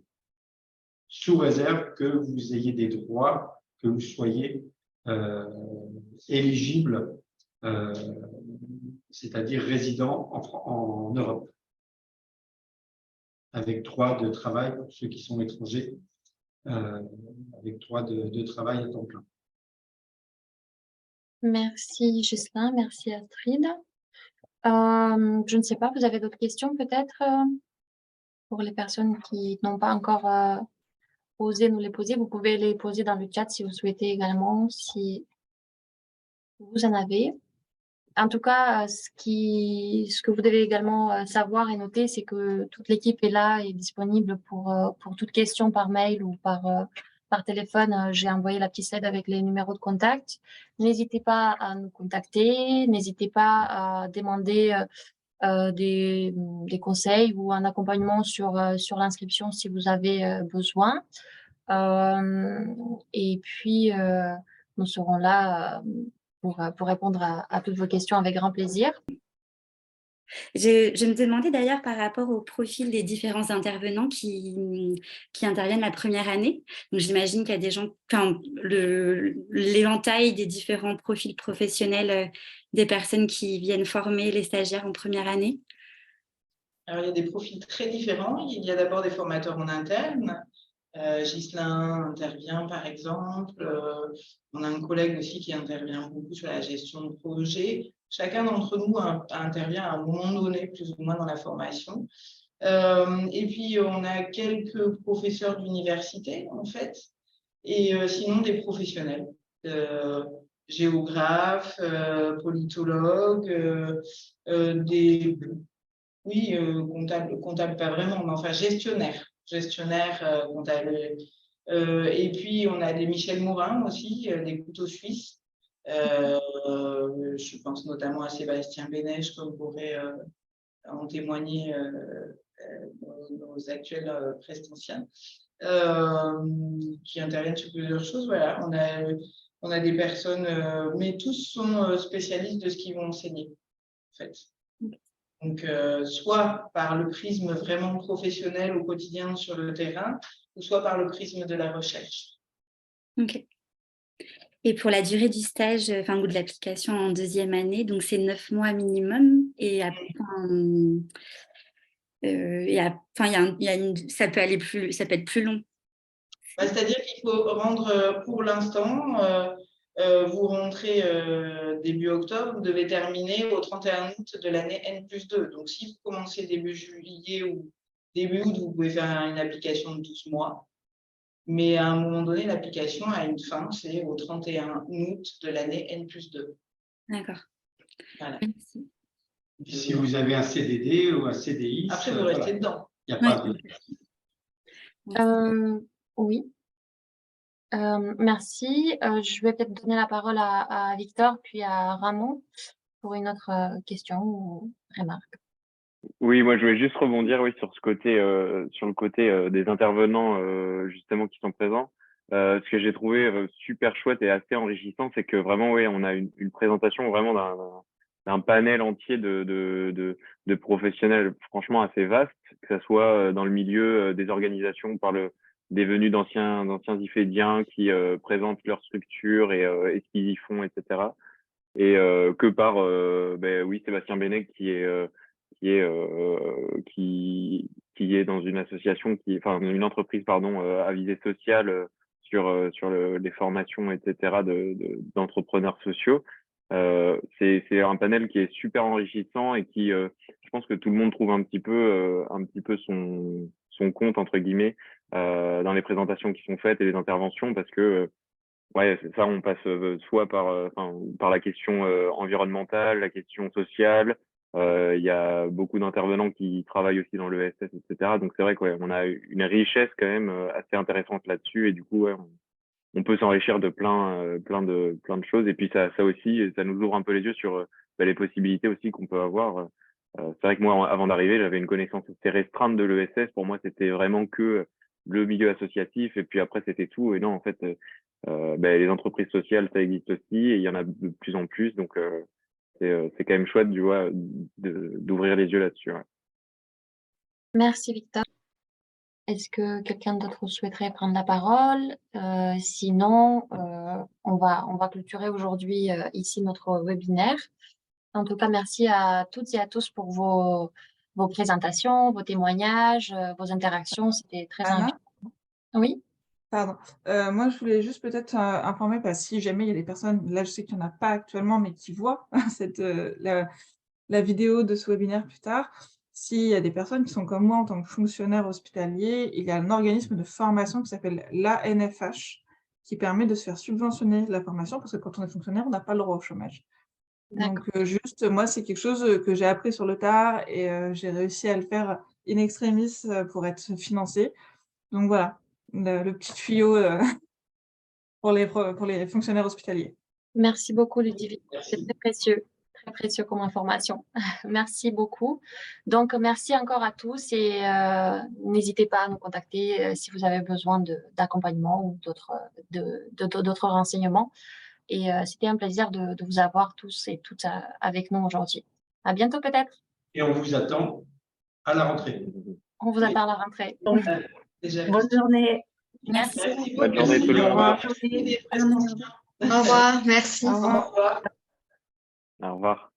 sous réserve que vous ayez des droits, que vous soyez éligible, c'est-à-dire résident en Europe, avec droit de travail pour ceux qui sont étrangers, avec droit de travail à temps plein. Merci Ghislain, merci Astrid. Je ne sais pas, vous avez d'autres questions peut-être pour les personnes qui n'ont pas encore osé nous les poser? Vous pouvez les poser dans le chat si vous souhaitez également, si vous en avez. En tout cas, ce que vous devez également savoir et noter, c'est que toute l'équipe est là et disponible pour toute question par mail ou par téléphone. J'ai envoyé la petite slide avec les numéros de contact. N'hésitez pas à nous contacter, n'hésitez pas à demander des conseils ou un accompagnement sur l'inscription si vous avez besoin. Et puis, nous serons là pour répondre à toutes vos questions avec grand plaisir. Je me demandais d'ailleurs par rapport au profil des différents intervenants qui interviennent la première année. Donc j'imagine qu'il y a des gens, enfin, l'éventail des différents profils professionnels des personnes qui viennent former les stagiaires en première année. Alors, il y a des profils très différents. Il y a d'abord des formateurs en interne. Ghislain intervient, par exemple. On a un collègue aussi qui intervient beaucoup sur la gestion de projet. Chacun d'entre nous intervient à un moment donné, plus ou moins dans la formation. Et puis, on a quelques professeurs d'université, en fait, et sinon des professionnels, géographes, politologues, comptables pas vraiment, mais enfin gestionnaires, comptables. Et puis, on a des Michel Morin aussi, des couteaux suisses. Je pense notamment à Sébastien Bénèche, comme pourrait en témoigner nos actuels prestataires, qui interviennent sur plusieurs choses. Voilà, on a des personnes, mais tous sont spécialistes de ce qu'ils vont enseigner, en fait. Donc, soit par le prisme vraiment professionnel au quotidien sur le terrain, ou soit par le prisme de la recherche. Ok. Et pour la durée du stage, ou de l'application en deuxième année, donc c'est 9 mois minimum. Et ça peut être plus long. C'est-à-dire qu'il faut rendre, pour l'instant, vous rentrez début octobre, vous devez terminer au 31 août de l'année N+2. Donc, si vous commencez début juillet ou début août, vous pouvez faire une application de 12 mois. Mais à un moment donné, l'application a une fin, c'est au 31 août de l'année N+2. D'accord. Voilà. Merci. Si vous avez un CDD ou un CDI, après, vous restez dedans. Il n'y a pas de... Oui. Merci. Je vais peut-être donner la parole à Victor, puis à Ramon pour une autre question ou remarque. Oui, moi je voulais juste rebondir sur le côté des intervenants justement qui sont présents. Ce que j'ai trouvé super chouette et assez enrichissant, c'est que vraiment on a une présentation vraiment d'un panel entier de professionnels franchement assez vaste, que ce soit dans le milieu des organisations des venus d'anciens IFEDiens qui présentent leur structure et ce qu'ils y font, etc. Et que par Sébastien Bennec qui est dans une association une entreprise à visée sociale sur les formations, etc. d'entrepreneurs sociaux. C'est un panel qui est super enrichissant et qui, je pense que tout le monde trouve un petit peu son compte entre guillemets dans les présentations qui sont faites et les interventions, parce que c'est ça, on passe soit par la question environnementale, la question sociale. Il y a beaucoup d'intervenants qui travaillent aussi dans l'ESS, etc. Donc c'est vrai qu'on a une richesse quand même assez intéressante là-dessus, et du coup on peut s'enrichir de plein de choses. Et puis ça aussi, ça nous ouvre un peu les yeux sur les possibilités aussi qu'on peut avoir. C'est vrai que moi, avant d'arriver, j'avais une connaissance assez restreinte de l'ESS. Pour moi, c'était vraiment que le milieu associatif, et puis après c'était tout. Et non, en fait, les entreprises sociales, ça existe aussi, et il y en a de plus en plus. Donc c'est quand même chouette, tu vois, d'ouvrir les yeux là-dessus. Ouais. Merci Victor. Est-ce que quelqu'un d'autre souhaiterait prendre la parole? Sinon, on va clôturer aujourd'hui ici notre webinaire. En tout cas, merci à toutes et à tous pour vos présentations, vos témoignages, vos interactions. C'était très enrichissant. Oui? Pardon. Moi, je voulais juste peut-être informer, parce que si jamais il y a des personnes, là je sais qu'il n'y en a pas actuellement, mais qui voient la vidéo de ce webinaire plus tard, s'il y a des personnes qui sont comme moi en tant que fonctionnaire hospitalier, il y a un organisme de formation qui s'appelle l'ANFH, qui permet de se faire subventionner la formation, parce que quand on est fonctionnaire, on n'a pas le droit au chômage. Donc juste, moi, c'est quelque chose que j'ai appris sur le tard, et j'ai réussi à le faire in extremis pour être financée. Donc voilà, le petit tuyau pour les fonctionnaires hospitaliers. Merci beaucoup, Ludivine. C'est très précieux comme information. Merci beaucoup. Donc, merci encore à tous, et n'hésitez pas à nous contacter si vous avez besoin d'accompagnement ou d'autres renseignements. Et c'était un plaisir de vous avoir tous et toutes avec nous aujourd'hui. À bientôt peut-être. Et on vous attend à la rentrée. On vous attend à la rentrée. Bonne journée. Merci. Bonne journée tout le monde. Au revoir. Au revoir, merci. Au revoir. Au revoir.